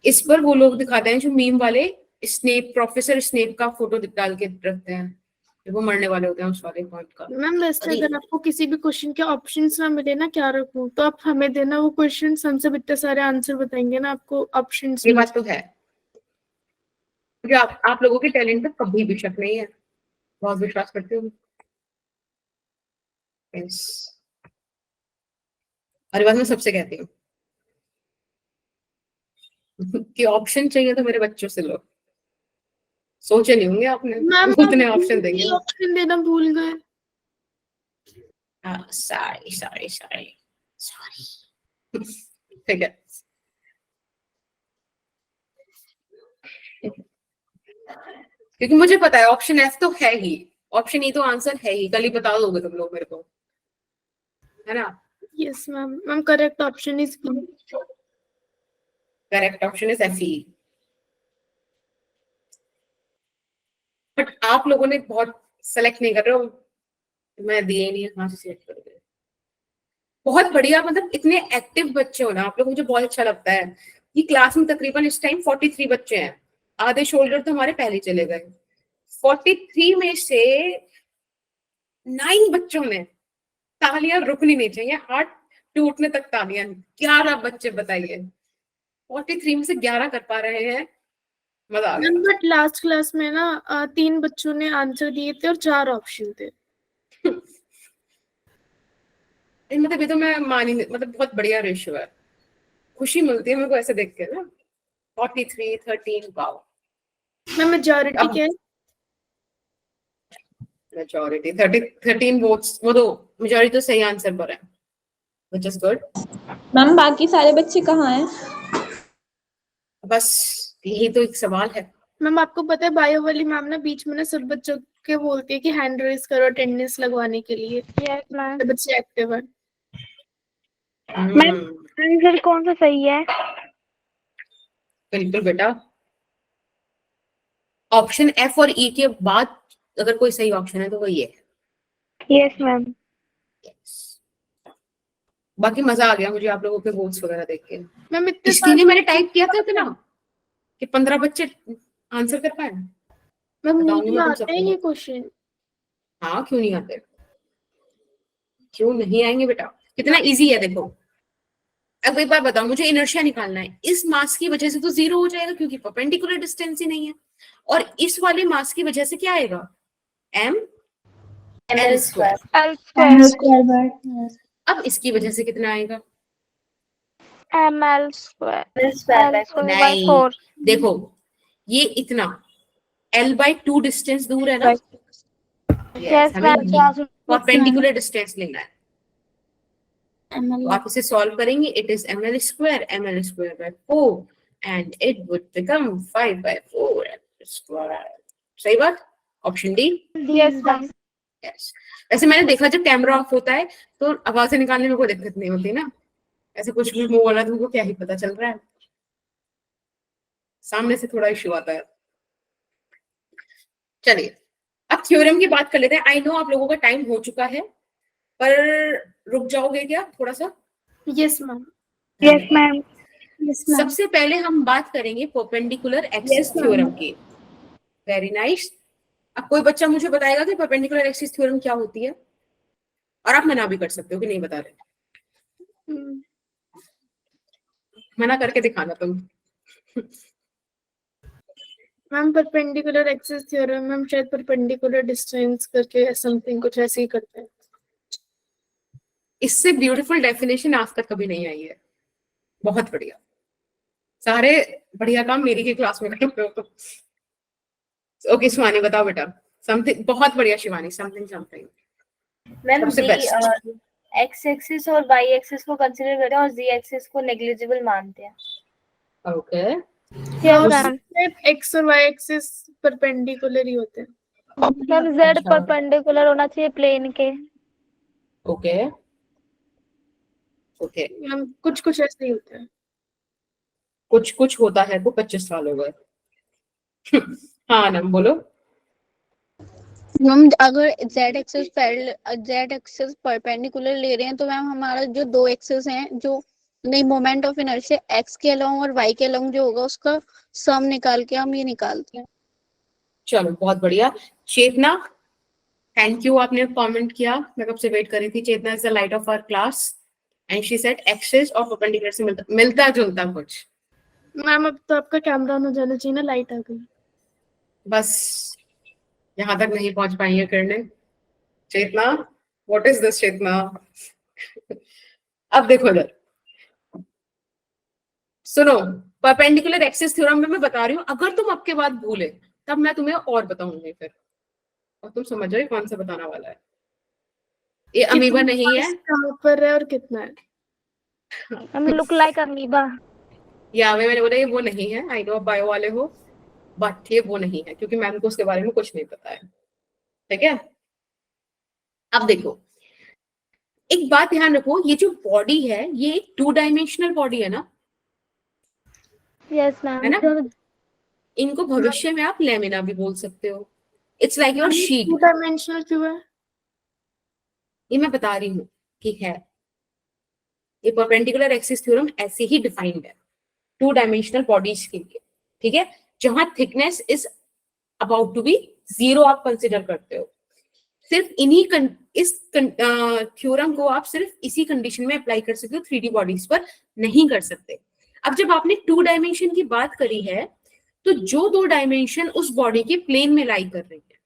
इस पर वो लोग दिखाते हैं जो मीम वाले स्नेप, प्रोफेसर स्नेप का फोटो डाल के रखते हैं, वो मरने वाले होते हैं उस वाले पॉइंट का। मैम वैसे अगर आपको किसी भी क्वेश्चन के ऑप्शंस ना मिले ना क्या रखूं, तो आप हमें देना वो क्वेश्चन, हम सब इतने सारे आंसर बताएंगे ना आपको ऑप्शंस। ये बात तो है, मुझे आप लोगों के टैलेंट पे कभी भी शक नहीं है, बहुत विश्वास करती हूँ। Yes. और ये बात मैं सबसे कहती हूँ कि ऑप्शन चाहिए तो मेरे बच्चों से लो, सोचे नहीं होंगे आपने मैम उतने ऑप्शन देंगे। ऑप्शन देना भूल गए। सॉरी ठीक है। क्योंकि मुझे पता है ऑप्शन एफ तो है ही, ऑप्शन ई तो आंसर है ही, कल ही बता दोगे तुम लोग मेरे को, है ना? Yes ma'am. Ma'am correct option is correct option is F E. But आप लोगों ने बहुत सेलेक्ट नहीं कर रहे हो, मैं दिए नहीं, कहाँ से सिलेक्ट करोगे? बहुत बढ़िया, मतलब इतने एक्टिव बच्चे हो ना आप लोग, मुझे बहुत अच्छा लगता है। ये क्लास में तकरीबन इस टाइम 43 बच्चे हैं, आधे शोल्डर तो हमारे पहले चले गए। 43 में से 9 बच्चों ने, तालियां रुकनी नहीं चाहिए, हार्ट टूटने तक तालियां, 11 बच्चे बताइए 43 में से 11 कर पा रहे हैं, मजा आ गया। बट लास्ट क्लास में ना 3 बच्चों ने आंसर दिए थे और 4 ऑप्शन थे। मतलब ये तो मैं मानी, मतलब बहुत बढ़िया रेशियो है, खुशी मिलती है मेरे को ऐसे देख के ना। 43 13 वाओ। मैं मेजॉरिटी क्या है? मेजॉरिटी 13 वोट्स, वो तो मेजॉरिटी तो सही आंसर पर है, व्हिच इज गुड। मैम बाकी सारे बच्चे कहाँ हैं? बस यही तो एक सवाल है। मैम आपको पता है बायो वाली मैम ना बीच में ना सब बच्चों के बोलती है कि हैंड रेज करो अटेंडेंस लगवाने के लिए। Yes ma'am. बच्चे एक्टिव हैं। आंसर कौन सा सही है? बिल्कुल बेटा, ऑप्शन एफ और ई के बाद अगर कोई सही ऑप्शन है तो वो ये है। Yes ma'am. बाकी मजा आ गया मुझे आप लोगों के वोट्स वगैरह देख के। मैम इतने इसके लिए मैंने टाइप किया था इतना कि 15 बच्चे आंसर कर पाए। मैम बताऊंगी नहीं मैं तुम आते हैं सबको। ये क्वेश्चन। हाँ क्यों नहीं आते, क्यों नहीं आएंगे बेटा, कितना इजी है देखो। अब एक बार बताओ, मुझे इनर्शिया निकालना है, इस मास की वजह से तो 0 हो जाएगा क्योंकि परपेंडिकुलर डिस्टेंस ही नहीं है, और इस वाले मास की वजह से क्या आएगा, m l square. L square. अब इसकी वजह से कितना आएगा, एम एल स्क्वायर। स्क्वायर नहीं, 4। देखो ये इतना l/2 डिस्टेंस दूर है ना। Yes ma'am. परपेंडिकुलर डिस्टेंस लेना है, तो आप इसे सॉल्व करेंगे, it is ml square by 4 and it would become 5/4 ml square. सही बात। Option D. Yes, ma'am. Yes. ऐसे मैंने देखा जब कैमरा ऑफ होता है तो आवाजें निकालने में कोई दिक्कत नहीं होती ना, ऐसे कुछ भी मुंह वाला तुमको क्या ही पता चल रहा है, सामने से थोड़ा इश्यू आता है। चलिए अब थ्योरम की बात कर लेते हैं। आई नो आप लोगों का टाइम हो चुका है, पर रुक जाओगे क्या थोड़ा सा? Yes, ma'am. Yes ma'am. Yes, ma'am. सबसे पहले हम बात करेंगे परपेंडिकुलर एक्सिस थ्योरम की। Very nice. अब कोई बच्चा मुझे बताएगा कि परपेंडिकुलर एक्सिस थ्योरम क्या होती है, और आप मना भी कर सकते हो कि नहीं बता रहे, Hmm. मना करके दिखाना तुम। Ma'am perpendicular axis theorem ma'am शायद परपेंडिकुलर डिस्टेंस करके समथिंग कुछ ऐसे ही करते हैं। इससे ब्यूटीफुल डेफिनेशन आज तक कभी नहीं आई है। बहुत बढ़िया, सारे बढ़िया काम मेरी ही क्लास में कर रहे हो। ओके शिवानी बताओ बेटा। समथिंग, बहुत बढ़िया शिवानी, समथिंग समथिंग मैम सबसे बेस्ट। एक्स एक्सिस और वाई एक्सिस को कंसीडर करते हैं और जी एक्सिस को नेग्लिजिबल मानते हैं। Okay yes ma'am. एक्स और वाई एक्सिस परपेंडिकुलर ही होते हैं। मैम जेड अच्छा। परपेंडिकुलर होना चाहिए प्लेन के। ओके ओके, मैम कुछ कुछ ऐसे ही होते हैं। कुछ कुछ होता है तो 25 साल हो गए। हाँ नाम बोलो। मैम अगर जेड एक्सिस परपेंडिकुलर ले रहे हैं तो मैम हमारा जो दो एक्सिस हैं, जो नहीं मोमेंट ऑफ इनर्शिया एक्स के अलोंग और वाई के अलोंग जो होगा उसका सम निकाल के हम ये निकालते हैं। चलो बहुत बढ़िया। चेतना, थैंक यू, आपने कमेंट किया, मैं कब से वेट कर रही थी। Chetna is the light of our class and she said axis और परपेंडिकुलर से मिलता जुलता कुछ। मैम अब तो आपका कैमरा ऑन हो जाना चाहिए ना, लाइट आ गई। बस यहाँ तक नहीं पहुंच पाई है करने। चेतना, व्हाट इज दिस चेतना? अब देखो इधर, सुनो, परपेंडिकुलर एक्सिस थ्योरम में मैं बता रही हूँ, अगर तुम अब के बाद भूले तब मैं तुम्हें और बताऊंगी फिर, और तुम समझ जाओ कौन सा बताना वाला है। ये अमीबा नहीं है, कहाँ पर है और कितना है? हम लुक लाइक अमीबा। या मैंने बोला ये वो नहीं है। आई नो बायो वाले हो, बट ये वो नहीं है क्योंकि मैम को उसके बारे में कुछ नहीं पता है। ठीक है, अब देखो एक बात ध्यान रखो, ये जो बॉडी है ये एक 2 डायमेंशनल बॉडी है ना, यस है ना? मैम। इनको भविष्य में आप लेमिना भी बोल सकते हो। It's like your sheet. 2 dimensional क्यों है? ये मैं बता रही हूँ कि है, ये परपेंडिकुलर एक्सिस थ्योरम ऐसे ही डिफाइंड है 2 डायमेंशनल बॉडीज के लिए। ठीक है, जहां thickness is about to be 0 आप कंसिडर करते हो। सिर्फ इस थ्योरम को आप सिर्फ इसी कंडीशन में अप्लाई कर सकते हो, 3D बॉडीज पर नहीं कर सकते। अब जब आपने 2 डायमेंशन की बात करी है तो जो 2 डायमेंशन उस बॉडी के प्लेन में लाई कर रही है,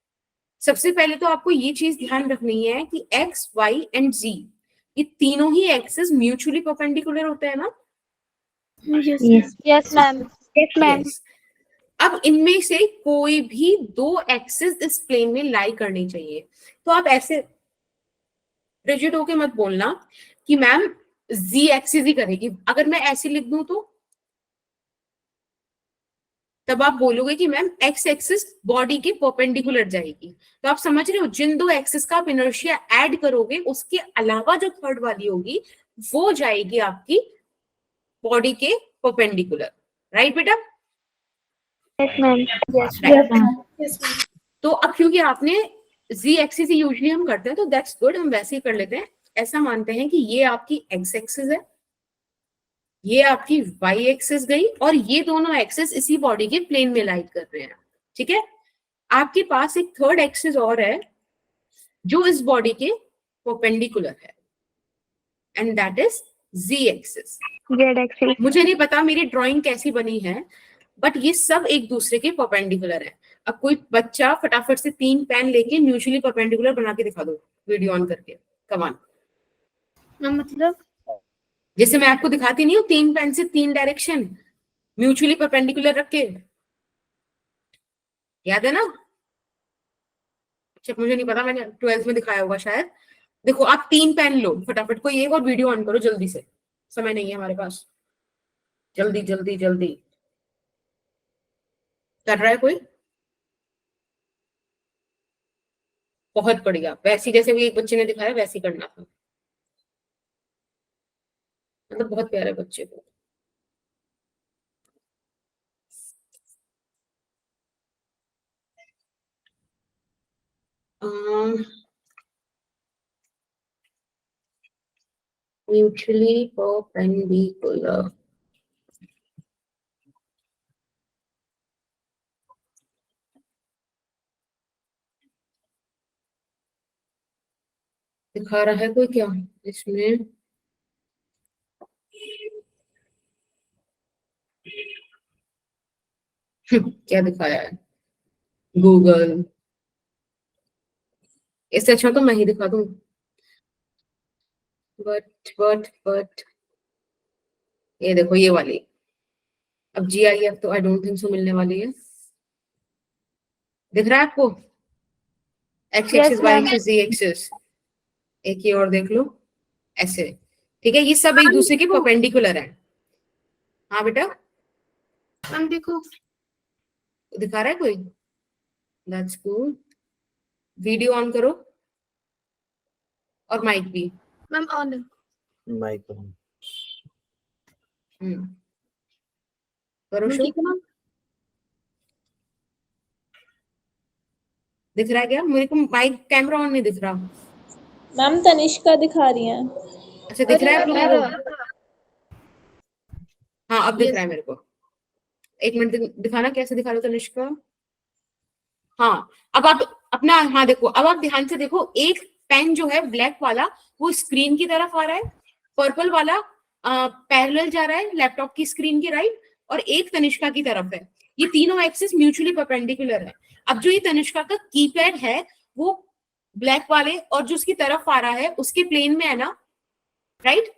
सबसे पहले तो आपको ये चीज ध्यान रखनी है कि एक्स, वाई एंड जी ये तीनों ही एक्सिस म्यूचुअली परपेंडिकुलर होते हैं ना? Yes ma'am. Yes ma'am. Yes. अब इनमें से कोई भी 2 एक्सिस इस प्लेन में लाई करनी चाहिए। तो आप ऐसे रिजिड होके मत बोलना कि मैम जी एक्सिस ही करेगी। अगर मैं ऐसे लिख दूं तो तब आप बोलोगे कि मैम एक्स एक्सिस बॉडी के परपेंडिकुलर जाएगी। तो आप समझ रहे हो, जिन 2 एक्सिस का आप इनर्शिया ऐड करोगे उसके अलावा जो थर्ड वाली होगी वो जाएगी आपकी बॉडी के परपेंडिकुलर। राइट बेटा? Yes ma'am. Right. तो अब क्योंकि आपने जी एक्सिस ही यूजुअली हम करते हैं तो दैट्स गुड, हम वैसे ही कर लेते हैं। ऐसा मानते हैं कि ये आपकी एक्स एक्सिस है, ये आपकी वाई एक्सिस गई, और ये दोनों एक्सिस इसी बॉडी के प्लेन में लाइट कर रहे हैं। ठीक है, आपके पास एक थर्ड एक्सिस और है जो इस बॉडी के परपेंडिकुलर है, and that is z axis. Z axis. मुझे नहीं पता मेरी ड्राइंग कैसी बनी है, बट ये सब एक दूसरे के परपेंडिकुलर है। अब कोई बच्चा फटाफट से 3 पेन लेके म्यूचुअली परपेंडिकुलर बना के दिखा दो वीडियो ऑन करके, कम ऑन। मतलब जैसे मैं आपको दिखाती नहीं हूँ 3 पेन से 3 डायरेक्शन म्यूचुअली परपेंडिकुलर रख के, याद है ना? अच्छा मुझे नहीं पता, मैंने 12th में दिखाया होगा शायद। देखो आप 3 पेन लो फटाफट, कोई एक और वीडियो ऑन करो जल्दी से, समय नहीं है हमारे पास, जल्दी जल्दी जल्दी। कर रहा है कोई? बहुत बढ़िया, वैसी जैसे भी एक बच्चे ने दिखाया वैसे करना था, मतलब बहुत प्यारे बच्चे को। म्यूचुअली परपेंडिकुलर, दिखा रहा है कोई क्या इसमें? क्या दिखाया है गूगल? इससे अच्छा तो मैं ही दिखा दूं। बट ये देखो ये वाली, अब GIF तो आई डोंट थिंक सो मिलने वाली है। दिख रहा है आपको? X Yes, axis, Y ma'am. Axis, Z axis. एक ये और देख लो ऐसे, ठीक है? ये सब एक दूसरे के परपेंडिकुलर है। हाँ बेटा, मैम देखो, दिखा रहा है कोई? That's cool. वीडियो ऑन करो और माइक भी। मैम ऑन है। माइक करो मैम शो। ठीक है मैम। दिख रहा है क्या? मेरे को माइक कैमरा ऑन नहीं दिख रहा। मैम तनिष्का दिखा रही हैं। अच्छा दिख रहा है आप लोगों को? को? हाँ अब दिख Yes. रहा है मेरे को। एक मिनट दिखाना कैसे दिखा रहे हो तनिष्का? हाँ अब आप अपना, हाँ देखो, अब आप ध्यान से देखो, एक पेन जो है ब्लैक वाला वो स्क्रीन की तरफ आ रहा है, पर्पल वाला पैरेलल जा रहा है लैपटॉप की स्क्रीन के राइट, और एक तनिष्का की तरफ है। ये तीनों एक्सिस म्यूचुअली परपेंडिकुलर है। अब जो ये तनिष्का का कीपैड है वो ब्लैक वाले और जो उसकी तरफ आ रहा है उसके प्लेन में है ना, right?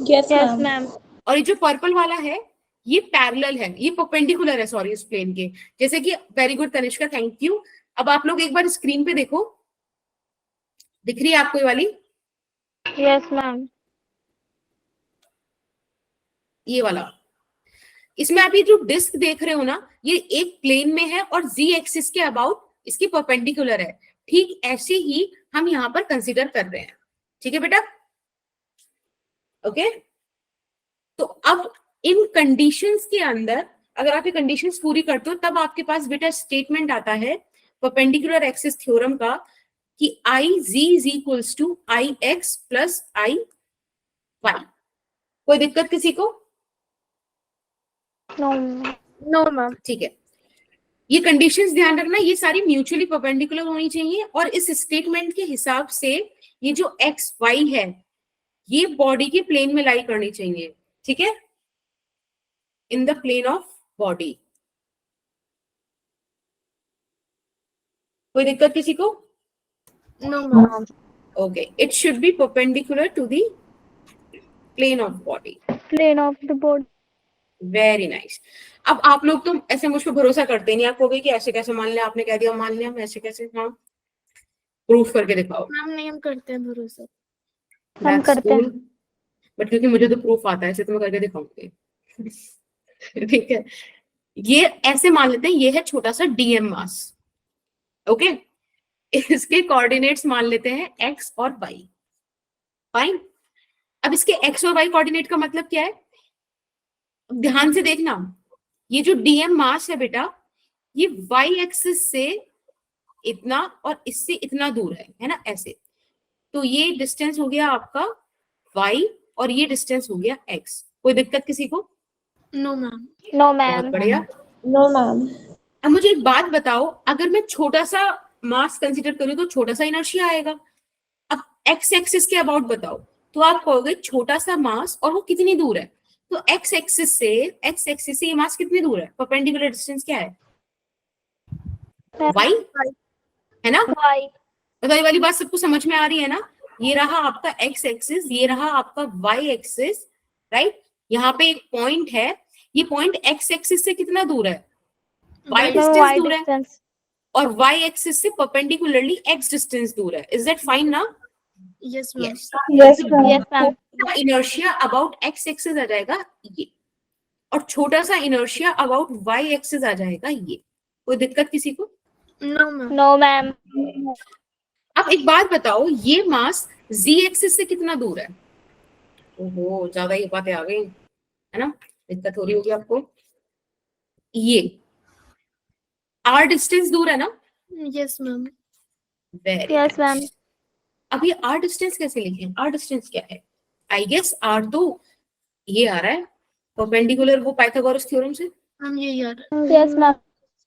Yes Yes, ma'am. ma'am. और ये जो पर्पल वाला है ये पैरेलल है, ये परपेंडिकुलर है, सॉरी, उस प्लेन के। जैसे कि very good Tanishka, thank you. अब आप लोग एक बार स्क्रीन पे देखो, दिख रही है आपको ये वाली? Yes, ma'am. ये वाला, इसमें आप ये जो डिस्क देख रहे हो ना, ये एक प्लेन में है और जी एक्सिस के अबाउट इसकी परपेंडिकुलर है। ठीक ऐसे ही हम यहाँ पर कंसीडर कर रहे हैं, ठीक है बेटा? ओके, तो अब इन कंडीशंस के अंदर अगर आप ये कंडीशंस पूरी करते हो तब आपके पास बेटा स्टेटमेंट आता है परपेंडिकुलर एक्सिस थ्योरम का कि I Z is equals to I X plus I Y. कोई दिक्कत किसी को? No, ma'am. No ma'am. ठीक है, ये कंडीशंस ध्यान रखना, ये सारी म्यूचुअली परपेंडिकुलर होनी चाहिए और इस स्टेटमेंट के हिसाब से ये जो एक्स वाई है ये बॉडी के प्लेन में लाई करनी चाहिए, ठीक है? In the plane of body. कोई दिक्कत किसी को? No ma'am. Okay, it should be perpendicular to the plane of body. Plane of the board. Very nice. अब आप लोग तो ऐसे मुझ पर भरोसा करते नहीं, आप कहोगे कि ऐसे कैसे मान लिया, आपने कह दिया मान लिया, मैं ऐसे कैसे? हाँ, प्रूफ करके दिखाओ। मैम नहीं, हम करते हैं भरोसा। हम करते हैं। बट क्योंकि मुझे तो प्रूफ आता है, ऐसे तो मैं करके दिखाऊंगी। ठीक है, ये ऐसे मान लेते हैं, ये है छोटा सा डीएम मास, ओके? इसके कोऑर्डिनेट्स मान लेते हैं एक्स और वाई, फाइन। अब इसके एक्स और वाई कोऑर्डिनेट का मतलब क्या है? ध्यान से देखना, ये जो डीएम मास है बेटा, ये वाई एक्सिस से इतना और इससे इतना दूर है ना, ऐसे। तो ये डिस्टेंस हो गया आपका वाई और ये डिस्टेंस हो गया एक्स। कोई दिक्कत किसी को? No ma'am. No, बहुत ma'am. बढ़िया। No ma'am. अब मुझे एक बात बताओ, अगर मैं छोटा सा मास कंसीडर करूं तो छोटा सा इनर्शिया आएगा। अब एक्स एक्सिस के अबाउट बताओ, तो आप कहोगे छोटा सा मास और वो कितनी दूर है? तो एक्स एक्सिस से ये मास कितनी दूर है? परपेंडिकुलर डिस्टेंस क्या है? वाई है ना? Y. तो ये वाली बात सबको समझ में आ रही है ना? ये रहा आपका एक्स एक्सिस, ये रहा आपका वाई एक्सिस, राइट? यहाँ पे एक पॉइंट है, ये पॉइंट एक्स एक्सिस से कितना दूर है? वाई No, डिस्टेंस Y दूर है, distance. और वाई एक्सिस से परपेंडिकुलरली एक्स डिस्टेंस दूर है। इज दैट फाइन ना? Yes ma'am. Yes. Yes, ma'am. Inertia about X axis आ जाएगा ये, और छोटा सा इनर्शिया अबाउट वाई एक्सिस आ जाएगा ये। कोई दिक्कत किसी को? No ma'am. No, ma'am. अब एक बात बताओ, ये मास z एक्सिस से कितना दूर है? ओहो, ज्यादा ही बातें आ गई है ना, दिक्कत हो रही होगी आपको। ये r डिस्टेंस दूर है ना? Yes ma'am. Very yes ma'am. Nice. अब ये r डिस्टेंस कैसे लिखें? r डिस्टेंस क्या है? आई गेस r तो ये आ रहा है परपेंडिकुलर वो पाइथागोरस थ्योरम से। मैम ये यार यस मैम।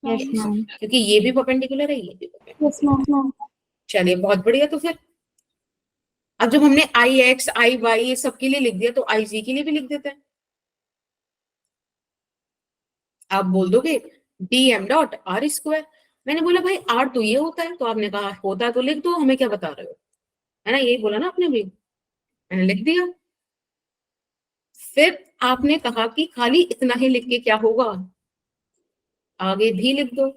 Yes ma'am. क्योंकि ये भी परपेंडिकुलर है, ये भी perpendicular यस मैम। है। चलिए बहुत बढ़िया। तो फिर अब जब हमने आई एक्स आई वाई ये सब के लिए लिख दिया, तो आई जी के लिए भी लिख देते हैं। आप बोल दोगे D M dot R square. मैंने बोला भाई आर तो ये होता है, तो आपने कहा होता है तो लिख दो, हमें क्या बता रहे हो, है ना, यही बोला ना आपने भी, मैंने लिख दिया। फिर आपने कहा कि खाली इतना ही लिख के क्या होगा, आगे भी लिख दो।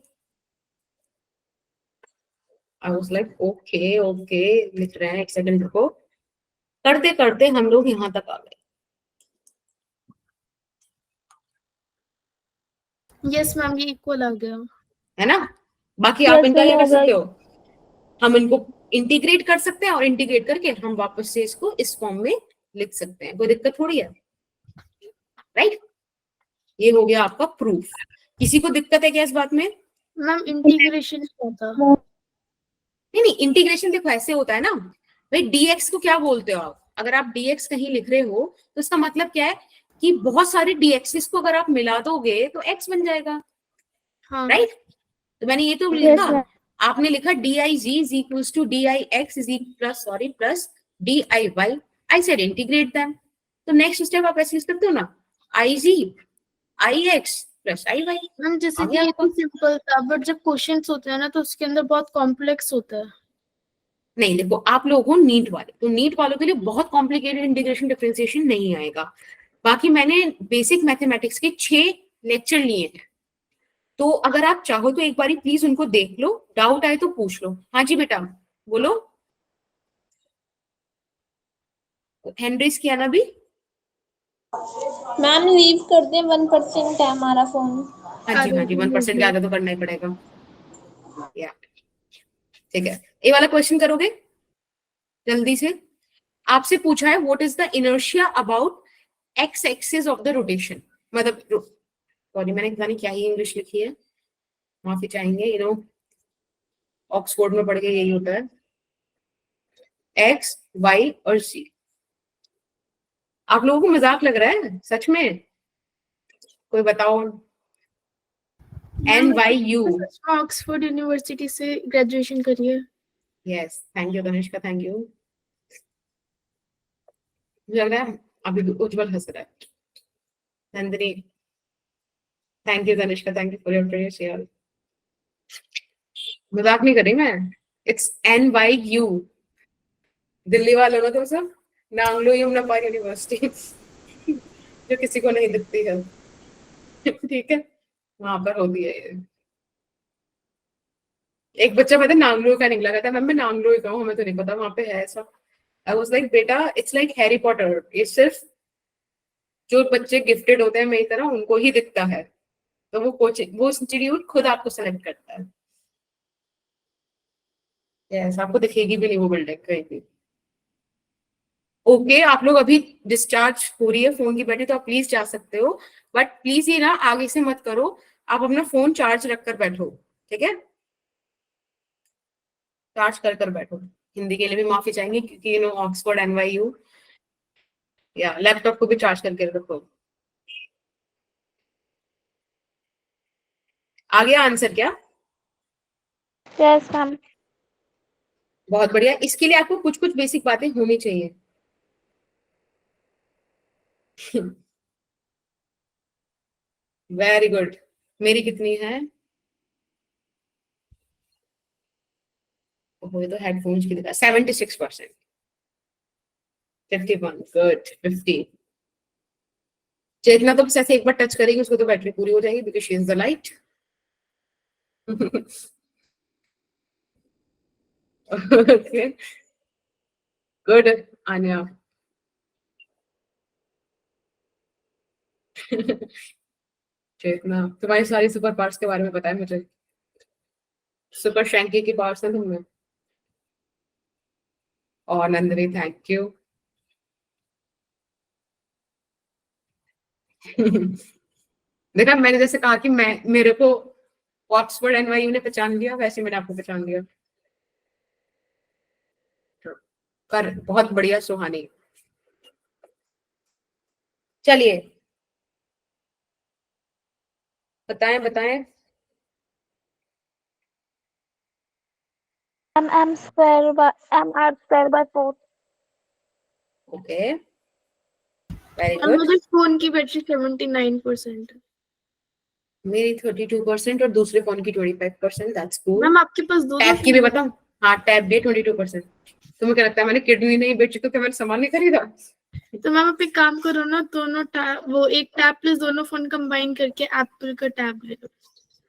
I was like okay okay, लिख रहे हैं, एक सेकंड रुको। करते करते हम लोग यहाँ तक आ गए। यस मैम, ये इक्वल आ गया। है ना? बाकी आप यस इनका क्या मैम, कर हो गया। सकते हो, हम इनको इंटीग्रेट कर सकते हैं, और इंटीग्रेट करके हम वापस से इसको इस फॉर्म में लिख सकते हैं, कोई दिक्कत थोड़ी है, राइट? ये हो गया आपका प्रूफ। किसी को दिक्कत है क्या इस बात में? मैम इंटीग्रेशन क्या था? नहीं नहीं, इंटीग्रेशन देखो ऐसे होता है ना भाई, dx को क्या बोलते हो आप? अगर आप dx कहीं लिख रहे हो तो इसका मतलब क्या है कि बहुत सारे dx's को अगर आप मिला दोगे तो x बन जाएगा, हाँ राइट? तो मैंने ये तो यस लिखा, मैम। आपने लिखा dig is equals to dix is plus diy। I said integrate them। तो नेक्स्ट स्टेप आप ऐसे लिख सकते हो ना, ig ix plus iy। Ma'am जैसे आ कि गया ये आपका। तो सिंपल था, बट जब क्वेश्चंस होते हैं ना तो उसके अंदर बहुत कॉम्प्लेक्स होता है। नहीं देखो, आप लोग हो नीट वाले, तो नीट वालों के लिए बहुत कॉम्प्लिकेटेड इंटीग्रेशन डिफरेंशिएशन नहीं आएगा। बाकी मैंने बेसिक मैथमेटिक्स के 6 लेक्चर लिए हैं, तो अगर आप चाहो तो एक बारी प्लीज उनको देख लो, डाउट आए तो पूछ लो। हाँ जी बेटा बोलो। हैंड किया ना भी? मैम लीव कर दें, 1% है हमारा फोन। हाँ जी हाँ जी, 1% ज्यादा तो करना ही पड़ेगा। या ठीक है, ये वाला क्वेश्चन करोगे जल्दी से? आपसे पूछा है what is the inertia about X axis of the rotation. मतलब सॉरी, मैंने पता नहीं क्या ही इंग्लिश लिखी है, माफी चाहेंगे, यू नो ऑक्सफोर्ड में पढ़ के यही होता है, एक्स वाई और सी। आप लोगों को मजाक लग रहा है सच में? कोई बताओ। N Y U. Oxford University से ग्रेजुएशन करी है। Yes, thank you Tanishka, thank you. मुझे लग रहा है अभी भी उज्जवल हंस रहा है। Nandini, thank you Tanishka, thank you for your prayers यार, मजाक नहीं कर रही मैं। It's an Y you. Delhi वालों ना तो सब, नांगलो यमुना पार यूनिवर्सिटी जो किसी को नहीं दिखती है ठीक है, वहां पर होती है ये। एक बच्चा पता है नांगलो का निकला, कहता है मैम मैं नांगलो ही का हूँ, हमें तो नहीं पता वहां पे है ऐसा। आई वाज लाइक बेटा इट्स लाइक हैरी पॉटर, ये सिर्फ जो बच्चे गिफ्टेड होते हैं मेरी तरह उनको ही दिखता है, तो वो कोचिंग वो इंस्टीट्यूट खुद आपको सेलेक्ट करता है। यस, आपको दिखेगी भी नहीं वो बिल्डिंग कहीं भी। ओके आप लोग अभी डिस्चार्ज हो रही है फोन की बैटरी, तो आप प्लीज जा सकते हो, बट प्लीज ये ना आगे से मत करो, आप अपना फोन चार्ज रखकर बैठो, ठीक है? चार्ज कर कर बैठो। हिंदी के लिए भी माफी चाहेंगे क्योंकि यू नो ऑक्सफोर्ड एनवाईयू, या लैपटॉप को भी चार्ज करके रखो। आ गया आंसर क्या? Yes ma'am. बहुत बढ़िया। इसके लिए आपको कुछ कुछ बेसिक बातें होनी चाहिए वेरी गुड। मेरी कितनी है? वो तो हेडफोन्स की दिखा 76%, 51 गुड, 50। चेतना तो बस ऐसे एक बार टच करेगी उसको तो बैटरी पूरी हो जाएगी because she is the light okay good Aanya Chetna तुम्हारी सारी सुपर पावर्स के बारे में पता है मुझे, सुपर शैंकी की पावर्स है तुमने। और नंदनी थैंक यू। देखा, मैंने जैसे कहा कि मेरे को ऑक्सफोर्ड एनवाईयू ने पहचान लिया, वैसे मैंने आपको पहचान लिया। पर बहुत बढ़िया सुहानी। चलिए बताएं बताएं। m square by m r square by 4. Okay very और गुड। मेरे फोन की बैटरी 79% है। मेरी 32% और दूसरे फोन की 25%। That's good. मैम आपके पास दो टैब की भी बताऊं? हाँ, टैब भी 22%। तुम्हें क्या लगता है मैंने किडनी नहीं बेची तो क्या मैंने सामान नहीं खरीदा? तो मैम आप एक काम करो ना, दोनों टैब, वो एक टैब प्लस दोनों फोन कंबाइन करके एप्पल का टैब ले लो,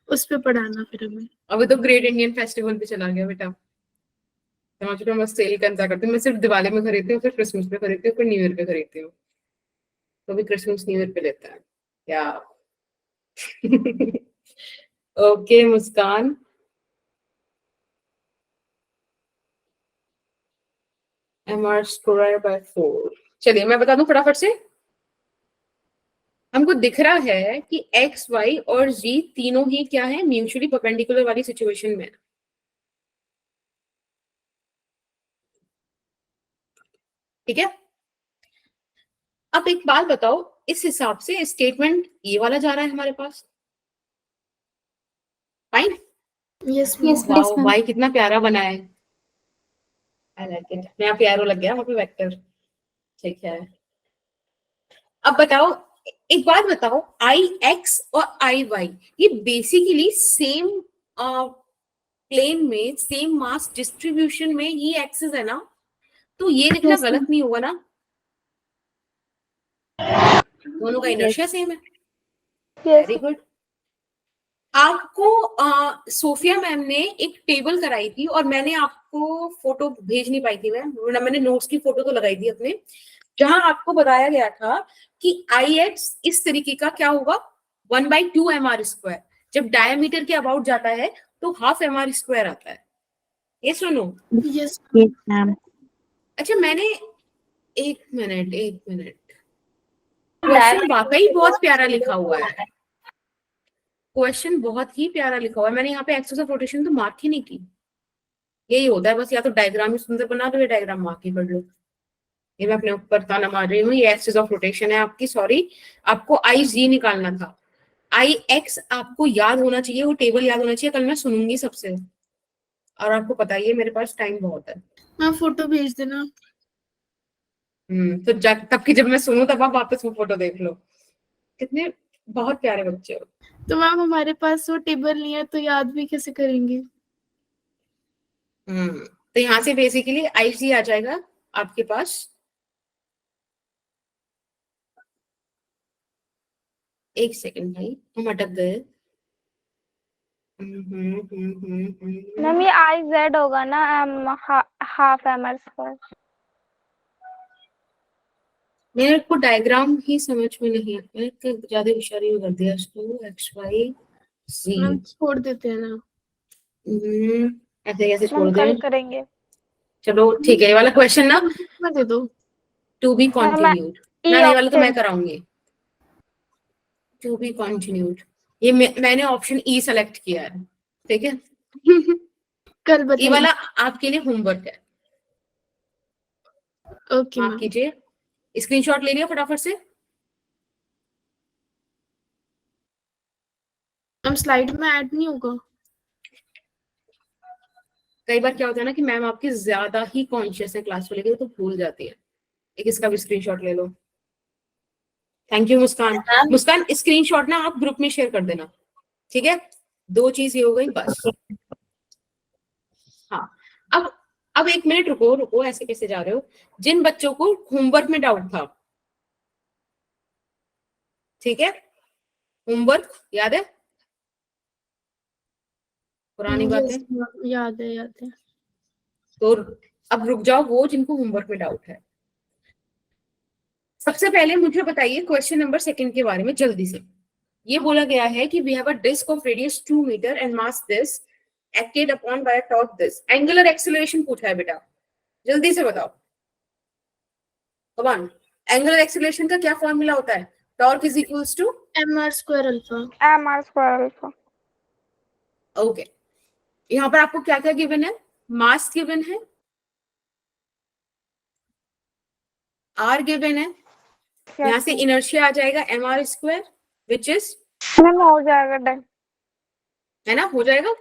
उस पे पढ़ाना फिर हमें। अभी तो ग्रेट इंडियन फेस्टिवल भी चला गया बेटा। समझ लो मैं सेल का इंतजार करती हूँ। मैं सिर्फ दिवाली में खरीदती हूँ, फिर क्रिसमस पे खरीदती हूँ, फिर न्यू ईयर पे खरीदती हूँ। तो भी क्रिसमस न्यू ईयर पे लेता है क्या? Okay Muskan. mr square by 4। चलिए मैं बता दूं फटाफट से। हमको दिख रहा है कि x, y और z तीनों ही क्या है, म्यूचुअली परपेंडिकुलर वाली सिचुएशन में। ठीक है, अब एक बात बताओ, इस हिसाब से स्टेटमेंट ये वाला जा रहा है हमारे पास। Fine. Yes Yes, ma'am. Wow वाई कितना प्यारा बना है। I like it. नया प्यारो लग गया वहां पे वेक्टर। ठीक है, अब बताओ, एक बात बताओ, आई एक्स और आई वाई ये बेसिकली सेम प्लेन में, सेम मास डिस्ट्रीब्यूशन में ये एक्सिस है ना, तो ये लिखना Yes, गलत ma'am. नहीं होगा ना? दोनों का इनर्शिया सेम है। Yes. Very good. आपको सोफिया मैम ने एक टेबल कराई थी और मैंने आपको फोटो भेज नहीं पाई थी मैं, मैंने नोट्स की फोटो तो लगाई थी अपने, जहां आपको बताया गया था कि आई एक्स इस तरीके का क्या होगा, 1/2 mr स्क्वायर। जब डायमीटर के अबाउट जाता है तो ½ mr स्क्वायर आता है। ये सुनो। Yes Yes, ma'am. अच्छा मैंने, एक मिनट, क्वेश्चन वाकई बहुत प्यारा लिखा हुआ है। क्वेश्चन बहुत ही प्यारा लिखा हुआ है। मैंने यहाँ पे एक्सेस ऑफ रोटेशन तो मार्क ही नहीं की। यही होता है बस, या तो डायग्राम ही सुंदर बना दो या डायग्राम मार्क ही कर लो। ये मैं अपने ऊपर ताना मार रही हूँ, ये एक्सेस ऑफ रोटेशन है आपकी। सॉरी, आपको आई जी निकालना था। आई एक्स आपको याद होना चाहिए, वो टेबल याद होना चाहिए। कल मैं सुनूंगी सबसे, और आपको पता ही है मेरे पास टाइम बहुत है। मैम फोटो भेज देना। तो तब की जब मैं सुनूं तब आप वापस वो फोटो देख लो। कितने बहुत प्यारे बच्चे हो। तो मैम हमारे पास वो टेबल नहीं है तो याद भी कैसे करेंगे? तो यहाँ से बेसिकली आई जी आ जाएगा आपके पास। एक सेकंड भाई, हम अटक गए। मैम ये i z होगा ना, m half mr square. मेरे को डायग्राम ही समझ में नहीं, मैंने ज्यादा इशारे कर दिया इसको। एक्स वाई मैम जी छोड़ देते हैं ना। ऐसे कैसे छोड़ मैम कल दें? करेंगे। चलो ठीक है, ये वाला क्वेश्चन ना मैं दे दो। टू बी कंटिन्यूड E ना, ये वाला तो मैं option. कराऊंगी। टू बी कंटिन्यूड, ये मैंने ऑप्शन ई सेलेक्ट किया है। ठीक है, कल ये बताइए। वाला आपके लिए होमवर्क है। ओके माफ मैम। कीजिए, स्क्रीनशॉट ले लिया फटाफट से। मैम स्लाइड में ऐड नहीं होगा। कई बार क्या होता है ना कि मैम आपकी ज्यादा ही कॉन्शियस है क्लास को लेकर, तो भूल जाती है। एक इसका भी स्क्रीनशॉट ले लो। Thank you Muskan. Muskan screenshot ना आप ग्रुप में शेयर कर देना, ठीक है? 2 चीज ये हो गई बस। हाँ, अब 1 मिनट रुको, ऐसे कैसे जा रहे हो? जिन बच्चों को होमवर्क में डाउट था, ठीक है, होमवर्क याद है? पुरानी बातें याद है। तो अब रुक जाओ वो जिनको होमवर्क में डाउट है। सबसे पहले मुझे बताइए क्वेश्चन नंबर 2 के बारे में जल्दी से। ये बोला गया है कि we have a disc of radius 2 meter and mass this acted upon by a torque this. Angular acceleration पूछा है बेटा। जल्दी से बताओ, कम ऑन। एंगुलर एक्सीलरेशन का क्या फॉर्मूला होता है? Torque is equals to mr square alpha. mr square alpha. Okay. यहाँ पर आपको क्या क्या गिवन है? मास गिवन है, आर गिवन है, यहाँ से इनर्शिया आ जाएगा mr square which is, ma'am हो जाएगा डन. है ना, हो जाएगा।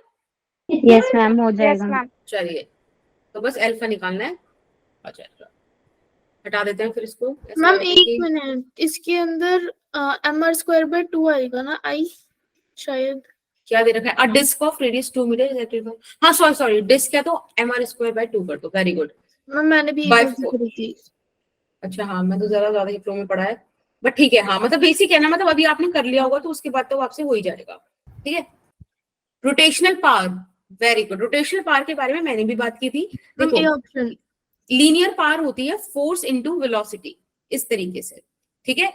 यस मैम हो जाएगा. Yes ma'am. चलिए, तो बस अल्फा निकालना है। अच्छा हटा देते हैं फिर इसको। ऐसा मैम है एक कि- मिनट, इसके अंदर mr square by 2 आएगा ना? आई शायद क्या दे रखा है? अ डिस्क ऑफ रेडियस 2 मीटर। हाँ सॉरी डिस्क है तो mr स्क्वायर बाय 2 कर दो। Very good. मैम मैंने भी By एक four. करी थी. अच्छा हाँ, मैं तो ज्यादा ही फ्लो में पढ़ा है, बट ठीक है। हाँ मतलब बेसिक है ना, मतलब अभी आपने कर लिया होगा तो उसके बाद तो आपसे हो ही जाएगा। ठीक है। Rotational power, very good. Rotational power के बारे में मैंने भी बात की थी। मैम ये देखो ऑप्शन लीनियर पावर होती है फोर्स इनटू वेलोसिटी, इस तरीके से। ठीक है।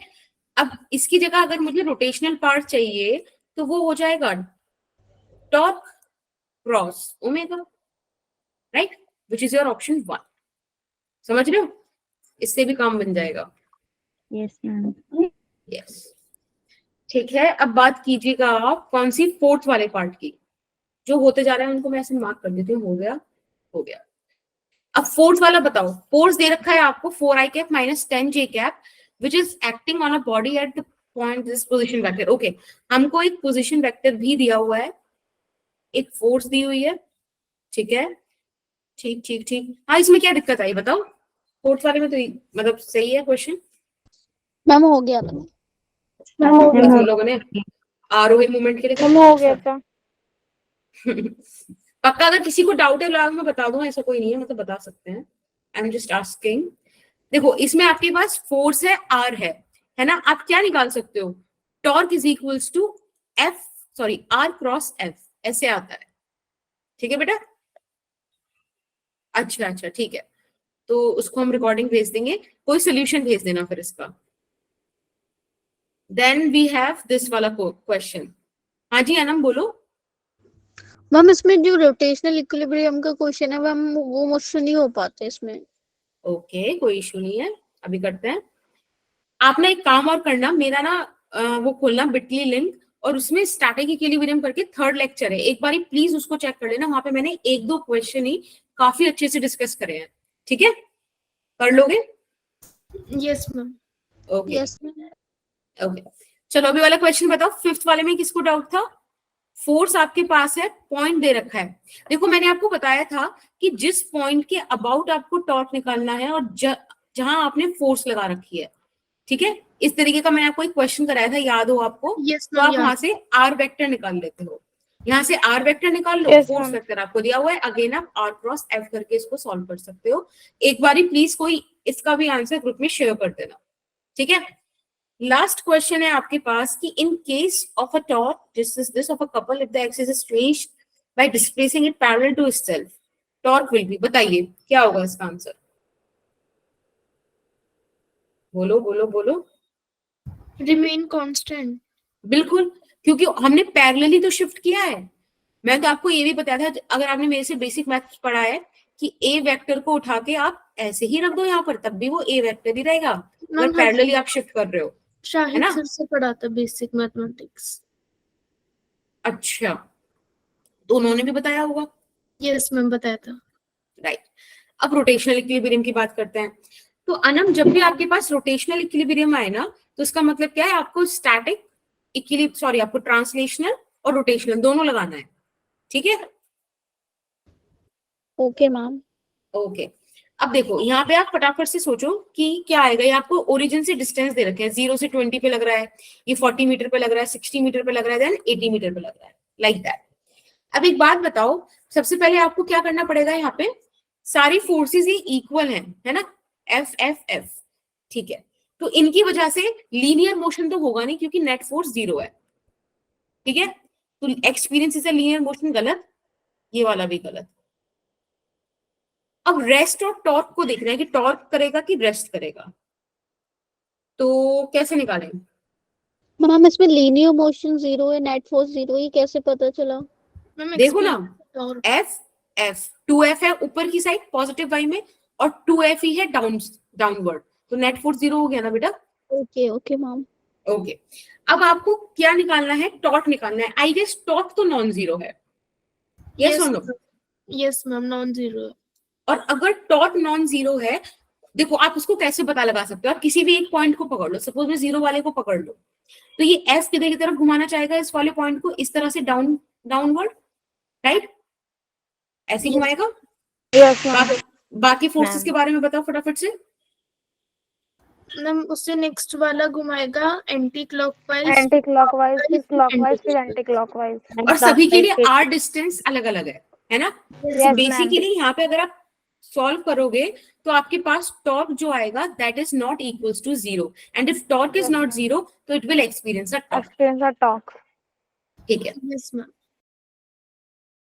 अब इसकी जगह अगर मुझे रोटेशनल पावर चाहिए तो वो हो जाएगा torque cross omega, right, which is your option 1। समझ रहे हो? इससे भी काम बन जाएगा। Yes ma'am. यस ठीक है। अब बात कीजिएगा आप कौन सी, फोर्थ वाले पार्ट की। जो होते जा रहे हैं उनको मैं ऐसे मार्क कर देती हूँ। हो गया। अब फोर्थ वाला बताओ। फोर्स दे रखा है आपको 4i cap minus 10j cap which is acting on a body at the point this position vector. Okay, हमको एक पोजीशन वेक्टर भी दिया हुआ है, एक फोर्स दी हुई है। ठीक है, ठीक। हाँ, इसमें क्या दिक्कत आई बताओ? फोर्थ वाले में तो मतलब सही है क्वेश्चन। मैम हो गया था. तुम लोगों ने आरोही मूवमेंट के लिए हो गया था. पक्का अगर किसी को डाउट है लॉग में बता दो, ऐसा कोई नहीं है, मतलब बता सकते हैं। I am just asking. देखो इसमें आपके पास फोर्स है, आर है ना। आप क्या निकाल सकते हो? Torque is equals to R cross F, ऐसे आता है। ठीक है बेटा? अच्छा ठीक है, तो उसको हम रिकॉर्डिंग भेज देंगे, कोई सोल्यूशन भेज देना फिर इसका। देन वी हैव दिस वाला क्वेश्चन। हाँ जी अनम बोलो। मैम इसमें जो रोटेशनल इक्विलिब्रियम का क्वेश्चन है मैम वो मुझसे नहीं हो पाते इसमें. ओके कोई इशू नहीं है, अभी करते हैं। आप ना एक काम और करना, मेरा ना वो खोलना बिटली लिंक, और उसमें स्टैटिक इक्विलिब्रियम करके 3rd लेक्चर है, एक बारी प्लीज उसको चेक कर लेना। वहां पे मैंने 1-2 क्वेश्चन ही काफी अच्छे से डिस्कस करे हैं। ठीक है, कर लोगे? Yes ma'am. Okay yes ma'am. Okay चलो अभी वाला क्वेश्चन बताओ। 5th वाले में किसको डाउट था? फोर्स आपके पास है, पॉइंट दे रखा है। देखो मैंने आपको बताया था कि जिस पॉइंट के अबाउट आपको टॉर्क निकालना है और जहां आपने फोर्स लगा रखी है। ठीक है, इस तरीके का मैंने आपको एक क्वेश्चन कराया था, याद हो आपको? यस तो आप मैम. वहां से आर वेक्टर निकाल लेते हो। यहाँ से आर वेक्टर निकाल लो, Yes, फोर्स ma'am. वेक्टर आपको दिया हुआ है, अगेन आप आर क्रॉस एफ करके इसको सॉल्व कर सकते हो। एक बारी प्लीज कोई इसका भी आंसर ग्रुप में शेयर कर देना। ठीक है, लास्ट क्वेश्चन है आपके पास कि in case of a torque this of a couple if the axis is changed by displacing it parallel to itself, torque will be, बताइए क्या होगा इसका आंसर? बोलो। Remain constant. बिल्कुल, क्योंकि हमने पैरेलली तो शिफ्ट किया है। मैं तो आपको ये भी बताया था, अगर आपने मेरे से बेसिक मैथ्स पढ़ा है, कि ए वेक्टर को उठा के आप ऐसे ही रख दो यहाँ पर, तब भी वो ए वेक्टर ही रहेगा अगर पैरेलली आप शिफ्ट कर रहे हो, है शाहिद ना? सर से पढ़ा था बेसिक मैथमेटिक्स. अच्छा, तो उन्होंने भी बताया होगा। यस मैम बताया था. राइट, अब रोटेशनल इक्विलिब्रियम की बात करते हैं। तो अनम जब भी आपके पास रोटेशनल इक्विलिब्रियम आए ना, तो इसका मतलब क्या है? आपको स्टैटिक आपको ट्रांसलेशनल और रोटेशनल दोनों लगाना है। ठीक है, ओके मैम. ओके। अब देखो यहाँ पे आप फटाफट से सोचो कि क्या आएगा। ये आपको ओरिजिन से डिस्टेंस दे रखे हैं, 0 से 20 पे लग रहा है, ये 40 मीटर पे लग रहा है, 60 मीटर पे लग रहा है, देन 80 मीटर पे लग रहा है, लाइक दैट। अब एक बात बताओ, सबसे पहले आपको क्या करना पड़ेगा? यहाँ पे सारी फोर्सेस ही इक्वल हैं, है ना, एफ। ठीक है, तो इनकी वजह से लीनियर मोशन तो होगा नहीं क्योंकि नेट फोर्स 0 है। ठीक है, तो experience is a linear motion गलत, ये वाला भी गलत। अब रेस्ट और टॉर्क को देखना है कि टॉर्क करेगा कि रेस्ट करेगा, तो कैसे निकालेंगे? मैम इसमें लीनियर मोशन 0 है, नेट फोर्स 0 ही कैसे पता चला? मैम देखो ना, और एफ 2f है ऊपर की साइड पॉजिटिव वाई में, और 2f ही है डाउनवर्ड, तो नेट फोर्स 0 हो गया ना बेटा। Okay okay ma'am. ओके, अब आपको क्या निकालना है, टॉर्क निकालना है। आई गेस टॉर्क तो नॉन जीरो है, यस और no? Yes ma'am, non zero. और अगर टॉर्क नॉन जीरो है, देखो आप उसको कैसे पता लगा सकते हो, आप किसी भी एक पॉइंट को पकड़ लो, सपोज मैं 0 वाले को पकड़ लो, तो ये एफ किधर की तरफ घुमाना चाहेगा, इस वाले पॉइंट को इस तरह से डाउनवर्ड, राइट, ऐसे घुमाएगा। Yes ma'am. बाकी फोर्सेस के बारे में बताओ फटाफट से। मैम उससे नेक्स्ट वाला घुमाएगा एंटी क्लॉकवाइज, एंटी क्लॉकवाइज, फिर क्लॉकवाइज, फिर एंटी क्लॉकवाइज। और सभी के लिए आर डिस्टेंस अलग अलग है ना? Yes, बेसिकली यहाँ पे अगर आप सॉल्व करोगे तो आपके पास टॉर्क जो आएगा that is not equals to 0, and if torque is not 0 तो it will experience a torque. Experience a torque. ठीक है, यस मैम।